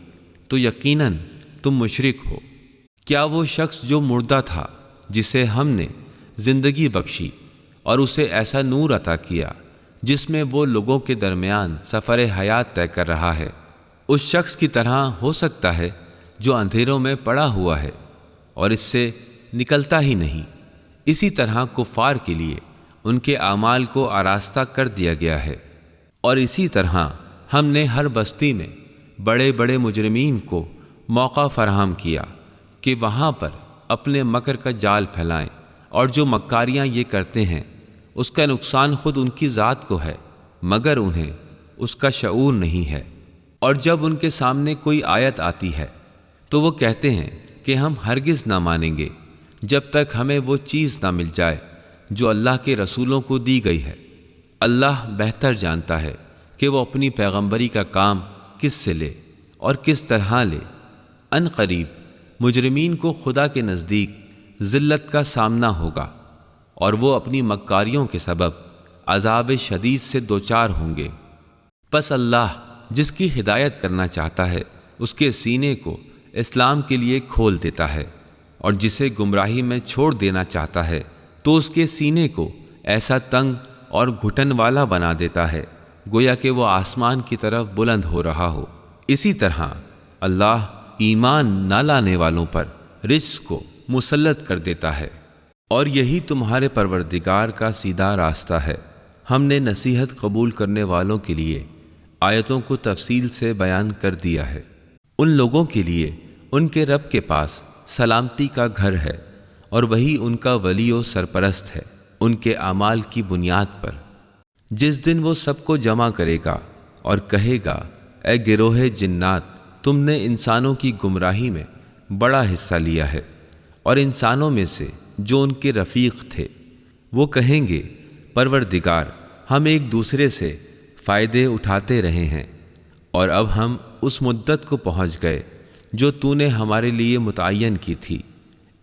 تو یقیناً تم مشرک ہو۔ کیا وہ شخص جو مردہ تھا جسے ہم نے زندگی بخشی اور اسے ایسا نور عطا کیا جس میں وہ لوگوں کے درمیان سفر حیات طے کر رہا ہے، اس شخص کی طرح ہو سکتا ہے جو اندھیروں میں پڑا ہوا ہے اور اس سے نکلتا ہی نہیں؟ اسی طرح کفار کے لیے ان کے اعمال کو آراستہ کر دیا گیا ہے، اور اسی طرح ہم نے ہر بستی میں بڑے بڑے مجرمین کو موقع فراہم کیا کہ وہاں پر اپنے مکر کا جال پھیلائیں، اور جو مکاریاں یہ کرتے ہیں اس کا نقصان خود ان کی ذات کو ہے، مگر انہیں اس کا شعور نہیں ہے۔ اور جب ان کے سامنے کوئی آیت آتی ہے تو وہ کہتے ہیں کہ ہم ہرگز نہ مانیں گے جب تک ہمیں وہ چیز نہ مل جائے جو اللہ کے رسولوں کو دی گئی ہے۔ اللہ بہتر جانتا ہے کہ وہ اپنی پیغمبری کا کام کس سے لے اور کس طرح لے۔ ان قریب مجرمین کو خدا کے نزدیک ذلت کا سامنا ہوگا، اور وہ اپنی مکاریوں کے سبب عذاب شدید سے دوچار ہوں گے۔ پس اللہ جس کی ہدایت کرنا چاہتا ہے اس کے سینے کو اسلام کے لیے کھول دیتا ہے، اور جسے گمراہی میں چھوڑ دینا چاہتا ہے تو اس کے سینے کو ایسا تنگ اور گھٹن والا بنا دیتا ہے گویا کہ وہ آسمان کی طرف بلند ہو رہا ہو۔ اسی طرح اللہ ایمان نہ لانے والوں پر رجس کو مسلط کر دیتا ہے، اور یہی تمہارے پروردگار کا سیدھا راستہ ہے۔ ہم نے نصیحت قبول کرنے والوں کے لیے آیتوں کو تفصیل سے بیان کر دیا ہے۔ ان لوگوں کے لیے ان کے رب کے پاس سلامتی کا گھر ہے، اور وہی ان کا ولی و سرپرست ہے ان کے اعمال کی بنیاد پر۔ جس دن وہ سب کو جمع کرے گا اور کہے گا، اے گروہ جنات، تم نے انسانوں کی گمراہی میں بڑا حصہ لیا ہے، اور انسانوں میں سے جو ان کے رفیق تھے وہ کہیں گے، پروردگار، ہم ایک دوسرے سے فائدے اٹھاتے رہے ہیں، اور اب ہم اس مدت کو پہنچ گئے جو تو نے ہمارے لیے متعین کی تھی۔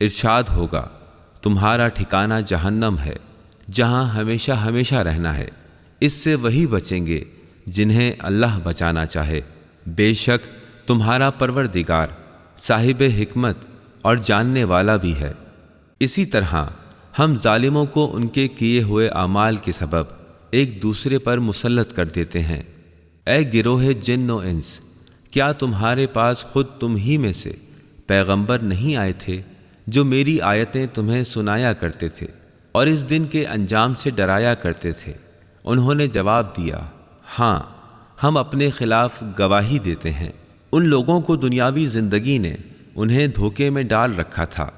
ارشاد ہوگا، تمہارا ٹھکانہ جہنم ہے جہاں ہمیشہ ہمیشہ رہنا ہے، اس سے وہی بچیں گے جنہیں اللہ بچانا چاہے۔ بے شک تمہارا پروردگار صاحب حکمت اور جاننے والا بھی ہے۔ اسی طرح ہم ظالموں کو ان کے کیے ہوئے اعمال کے سبب ایک دوسرے پر مسلط کر دیتے ہیں۔ اے گروہ جن و انس، کیا تمہارے پاس خود تم ہی میں سے پیغمبر نہیں آئے تھے جو میری آیتیں تمہیں سنایا کرتے تھے اور اس دن کے انجام سے ڈرایا کرتے تھے؟ انہوں نے جواب دیا، ہاں، ہم اپنے خلاف گواہی دیتے ہیں۔ ان لوگوں کو دنیاوی زندگی نے انہیں دھوکے میں ڈال رکھا تھا،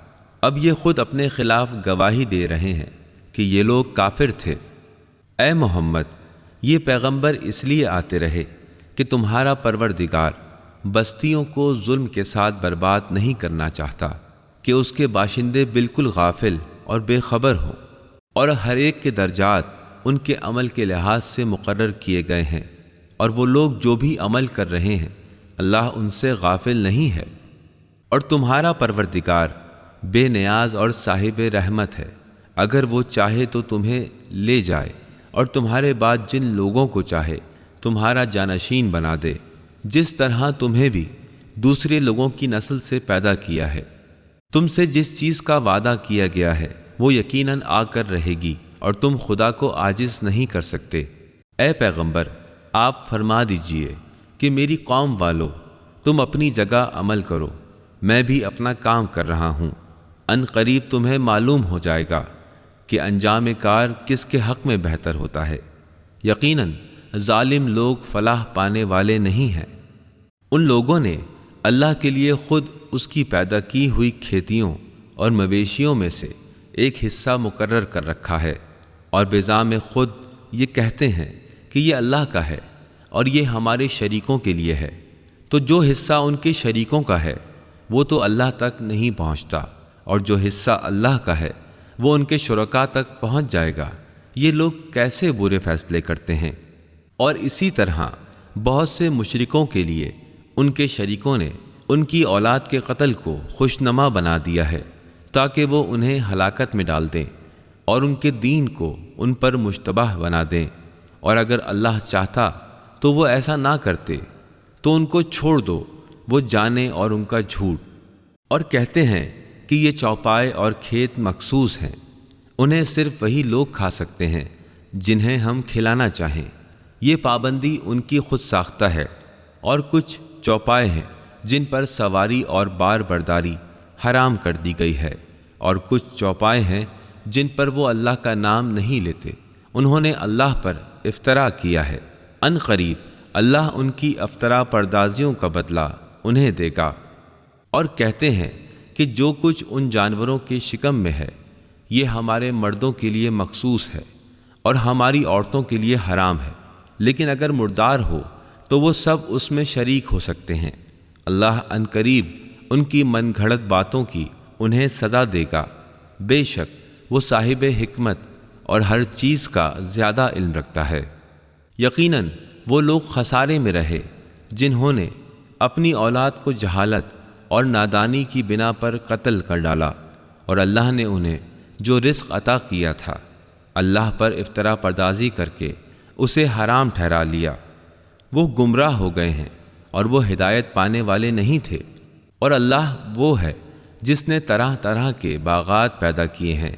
اب یہ خود اپنے خلاف گواہی دے رہے ہیں کہ یہ لوگ کافر تھے۔ اے محمد، یہ پیغمبر اس لیے آتے رہے کہ تمہارا پروردگار بستیوں کو ظلم کے ساتھ برباد نہیں کرنا چاہتا کہ اس کے باشندے بالکل غافل اور بے خبر ہوں، اور ہر ایک کے درجات ان کے عمل کے لحاظ سے مقرر کیے گئے ہیں، اور وہ لوگ جو بھی عمل کر رہے ہیں اللہ ان سے غافل نہیں ہے۔ اور تمہارا پروردگار بے نیاز اور صاحب رحمت ہے، اگر وہ چاہے تو تمہیں لے جائے اور تمہارے بعد جن لوگوں کو چاہے تمہارا جانشین بنا دے، جس طرح تمہیں بھی دوسرے لوگوں کی نسل سے پیدا کیا ہے۔ تم سے جس چیز کا وعدہ کیا گیا ہے وہ یقیناً آ کر رہے گی، اور تم خدا کو عاجز نہیں کر سکتے۔ اے پیغمبر، آپ فرما دیجئے کہ میری قوم والو، تم اپنی جگہ عمل کرو، میں بھی اپنا کام کر رہا ہوں۔ ان قریب تمہیں معلوم ہو جائے گا کہ انجام کار کس کے حق میں بہتر ہوتا ہے۔ یقیناً ظالم لوگ فلاح پانے والے نہیں ہیں۔ ان لوگوں نے اللہ کے لیے خود اس کی پیدا کی ہوئی کھیتیوں اور مویشیوں میں سے ایک حصہ مقرر کر رکھا ہے، اور بذام خود یہ کہتے ہیں کہ یہ اللہ کا ہے اور یہ ہمارے شریکوں کے لیے ہے، تو جو حصہ ان کے شریکوں کا ہے وہ تو اللہ تک نہیں پہنچتا، اور جو حصہ اللہ کا ہے وہ ان کے شرکاء تک پہنچ جائے گا۔ یہ لوگ کیسے برے فیصلے کرتے ہیں۔ اور اسی طرح بہت سے مشرکوں کے لیے ان کے شریکوں نے ان کی اولاد کے قتل کو خوشنما بنا دیا ہے تاکہ وہ انہیں ہلاکت میں ڈال دیں اور ان کے دین کو ان پر مشتبہ بنا دیں، اور اگر اللہ چاہتا تو وہ ایسا نہ کرتے۔ تو ان کو چھوڑ دو، وہ جانے اور ان کا جھوٹ، اور کہتے ہیں کہ یہ چوپائے اور کھیت مخصوص ہیں، انہیں صرف وہی لوگ کھا سکتے ہیں جنہیں ہم کھلانا چاہیں۔ یہ پابندی ان کی خود ساختہ ہے، اور کچھ چوپائے ہیں جن پر سواری اور بار برداری حرام کر دی گئی ہے، اور کچھ چوپائے ہیں جن پر وہ اللہ کا نام نہیں لیتے، انہوں نے اللہ پر افطرا کیا ہے۔ ان قریب اللہ ان کی افطرا پردازیوں کا بدلہ انہیں دے گا۔ اور کہتے ہیں کہ جو کچھ ان جانوروں کے شکم میں ہے یہ ہمارے مردوں کے لیے مخصوص ہے اور ہماری عورتوں کے لیے حرام ہے، لیکن اگر مردار ہو تو وہ سب اس میں شریک ہو سکتے ہیں۔ اللہ ان قریب ان کی من گھڑت باتوں کی انہیں سزا دے گا، بے شک وہ صاحب حکمت اور ہر چیز کا زیادہ علم رکھتا ہے۔ یقیناً وہ لوگ خسارے میں رہے جنہوں نے اپنی اولاد کو جہالت اور نادانی کی بنا پر قتل کر ڈالا، اور اللہ نے انہیں جو رزق عطا کیا تھا اللہ پر افطرا پردازی کر کے اسے حرام ٹھہرا لیا۔ وہ گمراہ ہو گئے ہیں اور وہ ہدایت پانے والے نہیں تھے۔ اور اللہ وہ ہے جس نے طرح طرح کے باغات پیدا کیے ہیں،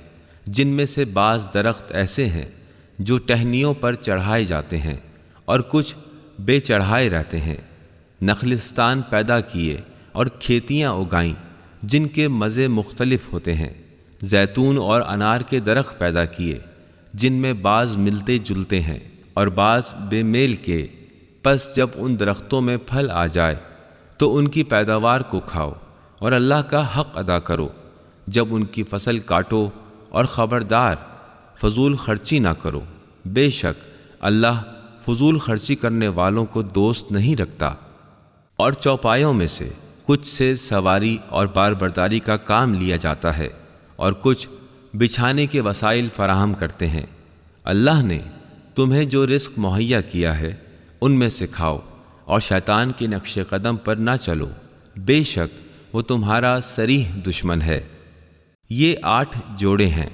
جن میں سے بعض درخت ایسے ہیں جو ٹہنیوں پر چڑھائے جاتے ہیں اور کچھ بے چڑھائے رہتے ہیں، نخلستان پیدا کیے اور کھیتیاں اگائیں جن کے مزے مختلف ہوتے ہیں، زیتون اور انار کے درخت پیدا کیے جن میں بعض ملتے جلتے ہیں اور بعض بے میل کے، پس جب ان درختوں میں پھل آ جائے تو ان کی پیداوار کو کھاؤ اور اللہ کا حق ادا کرو، جب ان کی فصل کاٹو، اور خبردار فضول خرچی نہ کرو، بے شک اللہ فضول خرچی کرنے والوں کو دوست نہیں رکھتا۔ اور چوپایوں میں سے کچھ سے سواری اور بار برداری کا کام لیا جاتا ہے، اور کچھ بچھانے کے وسائل فراہم کرتے ہیں۔ اللہ نے تمہیں جو رزق مہیا کیا ہے ان میں سے کھاؤ، اور شیطان کے نقش قدم پر نہ چلو، بے شک وہ تمہارا صریح دشمن ہے۔ یہ 8 جوڑے ہیں،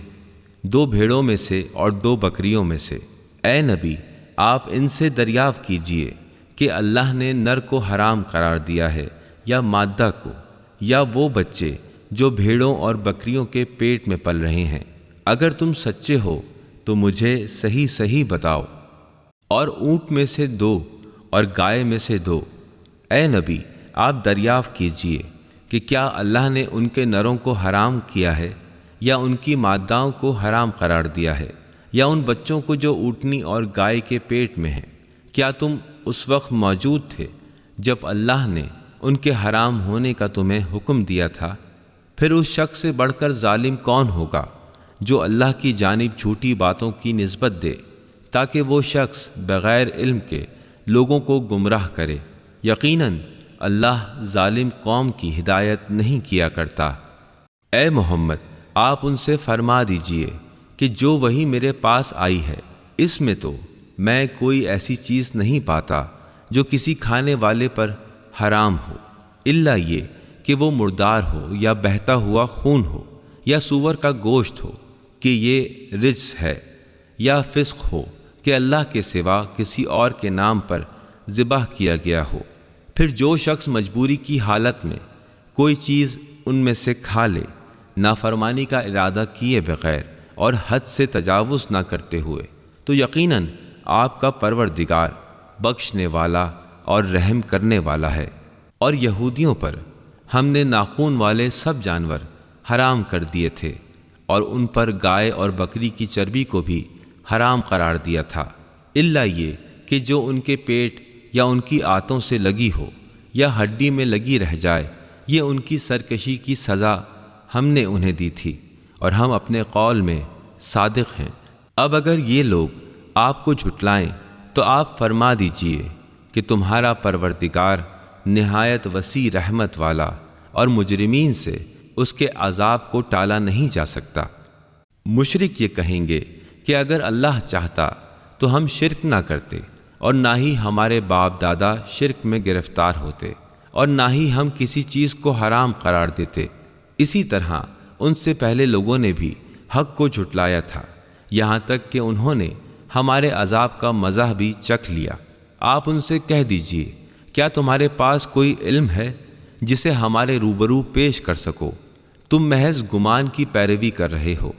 2 بھیڑوں میں سے اور 2 بکریوں میں سے۔ اے نبی، آپ ان سے دریافت کیجئے کہ اللہ نے نر کو حرام قرار دیا ہے یا مادہ کو، یا وہ بچے جو بھیڑوں اور بکریوں کے پیٹ میں پل رہے ہیں۔ اگر تم سچے ہو تو مجھے صحیح صحیح بتاؤ۔ اور اونٹ میں سے 2 اور گائے میں سے 2۔ اے نبی، آپ دریافت کیجئے کہ کیا اللہ نے ان کے نروں کو حرام کیا ہے یا ان کی ماداؤں کو حرام قرار دیا ہے، یا ان بچوں کو جو اونٹنی اور گائے کے پیٹ میں ہیں؟ کیا تم اس وقت موجود تھے جب اللہ نے ان کے حرام ہونے کا تمہیں حکم دیا تھا؟ پھر اس شخص سے بڑھ کر ظالم کون ہوگا جو اللہ کی جانب جھوٹی باتوں کی نسبت دے تاکہ وہ شخص بغیر علم کے لوگوں کو گمراہ کرے۔ یقیناً اللہ ظالم قوم کی ہدایت نہیں کیا کرتا۔ اے محمد، آپ ان سے فرما دیجئے کہ جو وہی میرے پاس آئی ہے اس میں تو میں کوئی ایسی چیز نہیں پاتا جو کسی کھانے والے پر حرام ہو، الا یہ کہ وہ مردار ہو یا بہتا ہوا خون ہو یا سور کا گوشت ہو کہ یہ رجس ہے، یا فسق ہو کہ اللہ کے سوا کسی اور کے نام پر ذبح کیا گیا ہو۔ پھر جو شخص مجبوری کی حالت میں کوئی چیز ان میں سے کھا لے، نافرمانی کا ارادہ کیے بغیر اور حد سے تجاوز نہ کرتے ہوئے، تو یقیناً آپ کا پروردگار بخشنے والا اور رحم کرنے والا ہے۔ اور یہودیوں پر ہم نے ناخون والے سب جانور حرام کر دیے تھے، اور ان پر گائے اور بکری کی چربی کو بھی حرام قرار دیا تھا، الا یہ کہ جو ان کے پیٹ یا ان کی آنتوں سے لگی ہو یا ہڈی میں لگی رہ جائے، یہ ان کی سرکشی کی سزا ہم نے انہیں دی تھی، اور ہم اپنے قول میں صادق ہیں۔ اب اگر یہ لوگ آپ کو جھٹلائیں تو آپ فرما دیجئے کہ تمہارا پروردگار نہایت وسیع رحمت والا اور مجرمین سے اس کے عذاب کو ٹالا نہیں جا سکتا۔ مشرک یہ کہیں گے کہ اگر اللہ چاہتا تو ہم شرک نہ کرتے اور نہ ہی ہمارے باپ دادا شرک میں گرفتار ہوتے، اور نہ ہی ہم کسی چیز کو حرام قرار دیتے۔ اسی طرح ان سے پہلے لوگوں نے بھی حق کو جھٹلایا تھا، یہاں تک کہ انہوں نے ہمارے عذاب کا مزہ بھی چکھ لیا۔ آپ ان سے کہہ دیجئے، کیا تمہارے پاس کوئی علم ہے جسے ہمارے روبرو پیش کر سکو؟ تم محض گمان کی پیروی کر رہے ہو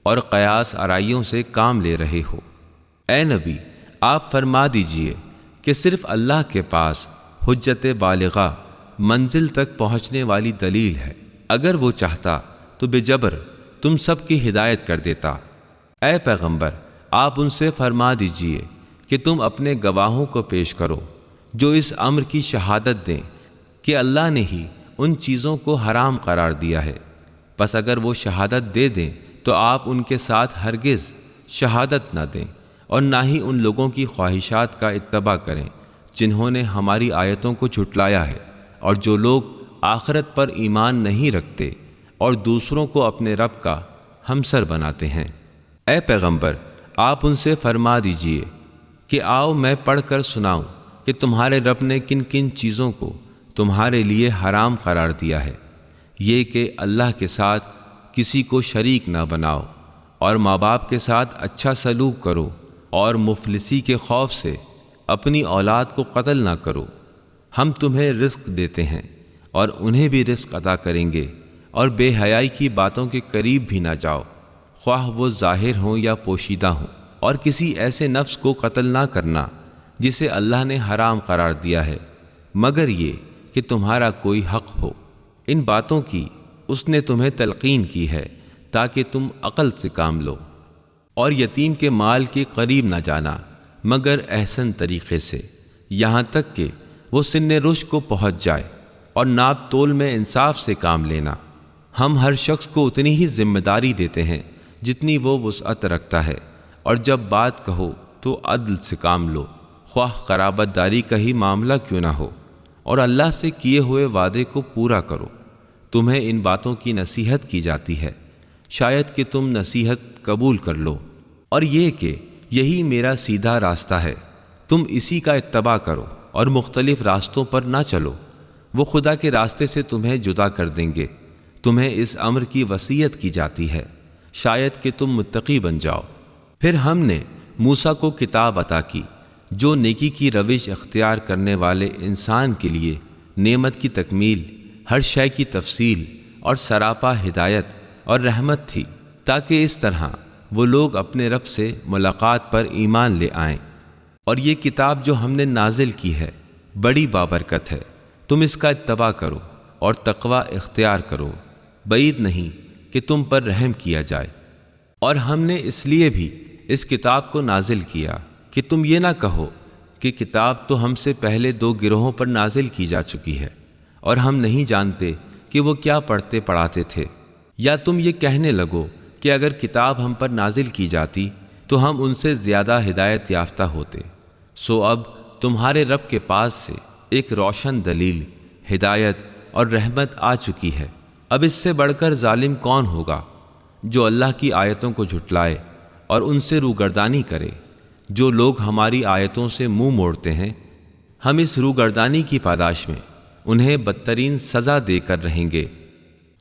اور قیاس آرائیوں سے کام لے رہے ہو۔ اے نبی، آپ فرما دیجئے کہ صرف اللہ کے پاس حجت بالغہ، منزل تک پہنچنے والی دلیل ہے۔ اگر وہ چاہتا تو بے جبر تم سب کی ہدایت کر دیتا۔ اے پیغمبر، آپ ان سے فرما دیجئے کہ تم اپنے گواہوں کو پیش کرو جو اس امر کی شہادت دیں کہ اللہ نے ہی ان چیزوں کو حرام قرار دیا ہے۔ پس اگر وہ شہادت دے دیں تو آپ ان کے ساتھ ہرگز شہادت نہ دیں، اور نہ ہی ان لوگوں کی خواہشات کا اتباع کریں جنہوں نے ہماری آیتوں کو جھٹلایا ہے، اور جو لوگ آخرت پر ایمان نہیں رکھتے اور دوسروں کو اپنے رب کا ہمسر بناتے ہیں۔ اے پیغمبر، آپ ان سے فرما دیجئے کہ آؤ میں پڑھ کر سناؤں کہ تمہارے رب نے کن کن چیزوں کو تمہارے لیے حرام قرار دیا ہے۔ یہ کہ اللہ کے ساتھ کسی کو شریک نہ بناؤ، اور ماں باپ کے ساتھ اچھا سلوک کرو، اور مفلسی کے خوف سے اپنی اولاد کو قتل نہ کرو۔ ہم تمہیں رزق دیتے ہیں اور انہیں بھی رزق عطا کریں گے، اور بے حیائی کی باتوں کے قریب بھی نہ جاؤ، خواہ وہ ظاہر ہوں یا پوشیدہ ہوں، اور کسی ایسے نفس کو قتل نہ کرنا جسے اللہ نے حرام قرار دیا ہے، مگر یہ کہ تمہارا کوئی حق ہو۔ ان باتوں کی اس نے تمہیں تلقین کی ہے تاکہ تم عقل سے کام لو۔ اور یتیم کے مال کے قریب نہ جانا مگر احسن طریقے سے، یہاں تک کہ وہ سن رشد کو پہنچ جائے، اور ناپ تول میں انصاف سے کام لینا۔ ہم ہر شخص کو اتنی ہی ذمہ داری دیتے ہیں جتنی وہ وسعت رکھتا ہے، اور جب بات کہو تو عدل سے کام لو، خواہ قرابت داری کا ہی معاملہ کیوں نہ ہو، اور اللہ سے کیے ہوئے وعدے کو پورا کرو۔ تمہیں ان باتوں کی نصیحت کی جاتی ہے، شاید کہ تم نصیحت قبول کر لو، اور یہ کہ یہی میرا سیدھا راستہ ہے، تم اسی کا اتباع کرو اور مختلف راستوں پر نہ چلو۔ وہ خدا کے راستے سے تمہیں جدا کر دیں گے۔ تمہیں اس امر کی وصیت کی جاتی ہے، شاید کہ تم متقی بن جاؤ۔ پھر ہم نے موسیٰ کو کتاب عطا کی جو نیکی کی روش اختیار کرنے والے انسان کے لیے نعمت کی تکمیل، ہر شے کی تفصیل اور سراپا ہدایت اور رحمت تھی، تاکہ اس طرح وہ لوگ اپنے رب سے ملاقات پر ایمان لے آئیں۔ اور یہ کتاب جو ہم نے نازل کی ہے بڑی بابرکت ہے، تم اس کا اتباع کرو اور تقوی اختیار کرو، بعید نہیں کہ تم پر رحم کیا جائے۔ اور ہم نے اس لیے بھی اس کتاب کو نازل کیا کہ تم یہ نہ کہو کہ کتاب تو ہم سے پہلے 2 گروہوں پر نازل کی جا چکی ہے، اور ہم نہیں جانتے کہ وہ کیا پڑھتے پڑھاتے تھے، یا تم یہ کہنے لگو کہ اگر کتاب ہم پر نازل کی جاتی تو ہم ان سے زیادہ ہدایت یافتہ ہوتے۔ سو اب تمہارے رب کے پاس سے ایک روشن دلیل، ہدایت اور رحمت آ چکی ہے۔ اب اس سے بڑھ کر ظالم کون ہوگا جو اللہ کی آیتوں کو جھٹلائے اور ان سے روگردانی کرے؟ جو لوگ ہماری آیتوں سے منہ موڑتے ہیں، ہم اس روگردانی کی پاداش میں انہیں بدترین سزا دے کر رہیں گے۔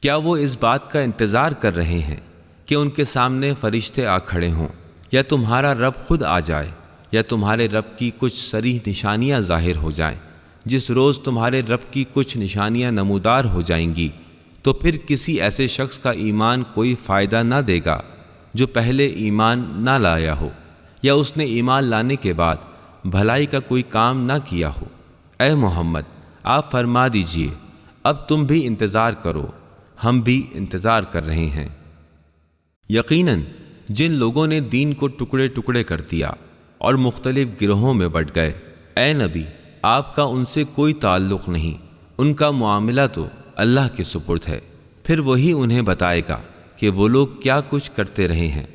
کیا وہ اس بات کا انتظار کر رہے ہیں کہ ان کے سامنے فرشتے آ کھڑے ہوں، یا تمہارا رب خود آ جائے، یا تمہارے رب کی کچھ صریح نشانیاں ظاہر ہو جائیں؟ جس روز تمہارے رب کی کچھ نشانیاں نمودار ہو جائیں گی تو پھر کسی ایسے شخص کا ایمان کوئی فائدہ نہ دے گا جو پہلے ایمان نہ لایا ہو، یا اس نے ایمان لانے کے بعد بھلائی کا کوئی کام نہ کیا ہو۔ اے محمد، آپ فرما دیجئے، اب تم بھی انتظار کرو، ہم بھی انتظار کر رہے ہیں۔ یقیناً جن لوگوں نے دین کو ٹکڑے ٹکڑے کر دیا اور مختلف گروہوں میں بٹ گئے، اے نبی، آپ کا ان سے کوئی تعلق نہیں، ان کا معاملہ تو اللہ کے سپرد ہے، پھر وہی انہیں بتائے گا کہ وہ لوگ کیا کچھ کرتے رہے ہیں۔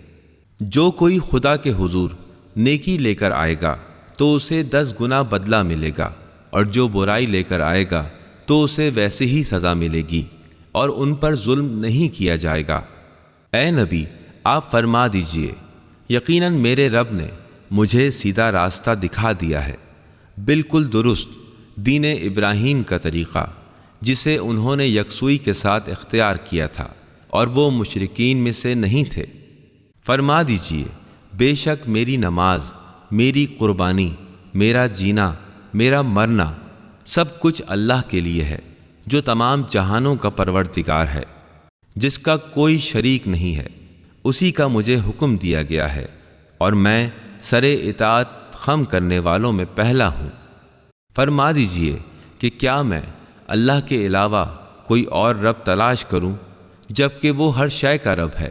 جو کوئی خدا کے حضور نیکی لے کر آئے گا تو اسے 10 گنا بدلہ ملے گا، اور جو برائی لے کر آئے گا تو اسے ویسے ہی سزا ملے گی، اور ان پر ظلم نہیں کیا جائے گا۔ اے نبی، آپ فرما دیجئے، یقیناً میرے رب نے مجھے سیدھا راستہ دکھا دیا ہے، بالکل درست، دین ابراہیم کا طریقہ جسے انہوں نے یکسوئی کے ساتھ اختیار کیا تھا، اور وہ مشرکین میں سے نہیں تھے۔ فرما دیجئے بے شک میری نماز، میری قربانی، میرا جینا، میرا مرنا سب کچھ اللہ کے لیے ہے، جو تمام جہانوں کا پروردگار ہے، جس کا کوئی شریک نہیں ہے۔ اسی کا مجھے حکم دیا گیا ہے، اور میں سر اطاعت خم کرنے والوں میں پہلا ہوں۔ فرما دیجئے کہ کیا میں اللہ کے علاوہ کوئی اور رب تلاش کروں، جبکہ وہ ہر شے کا رب ہے،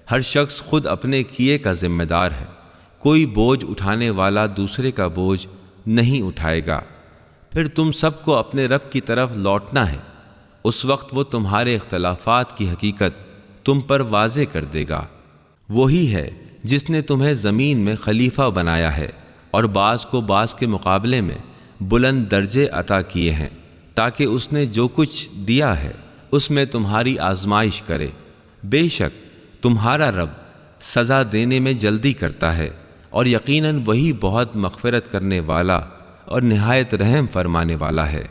ہر شخص خود اپنے کیے کا ذمہ دار ہے، کوئی بوجھ اٹھانے والا دوسرے کا بوجھ نہیں اٹھائے گا۔ پھر تم سب کو اپنے رب کی طرف لوٹنا ہے، اس وقت وہ تمہارے اختلافات کی حقیقت تم پر واضح کر دے گا۔ وہی ہے جس نے تمہیں زمین میں خلیفہ بنایا ہے، اور بعض کو بعض کے مقابلے میں بلند درجے عطا کیے ہیں، تاکہ اس نے جو کچھ دیا ہے اس میں تمہاری آزمائش کرے۔ بے شک تمہارا رب سزا دینے میں جلدی کرتا ہے، اور یقیناً وہی بہت مغفرت کرنے والا اور نہایت رحم فرمانے والا ہے۔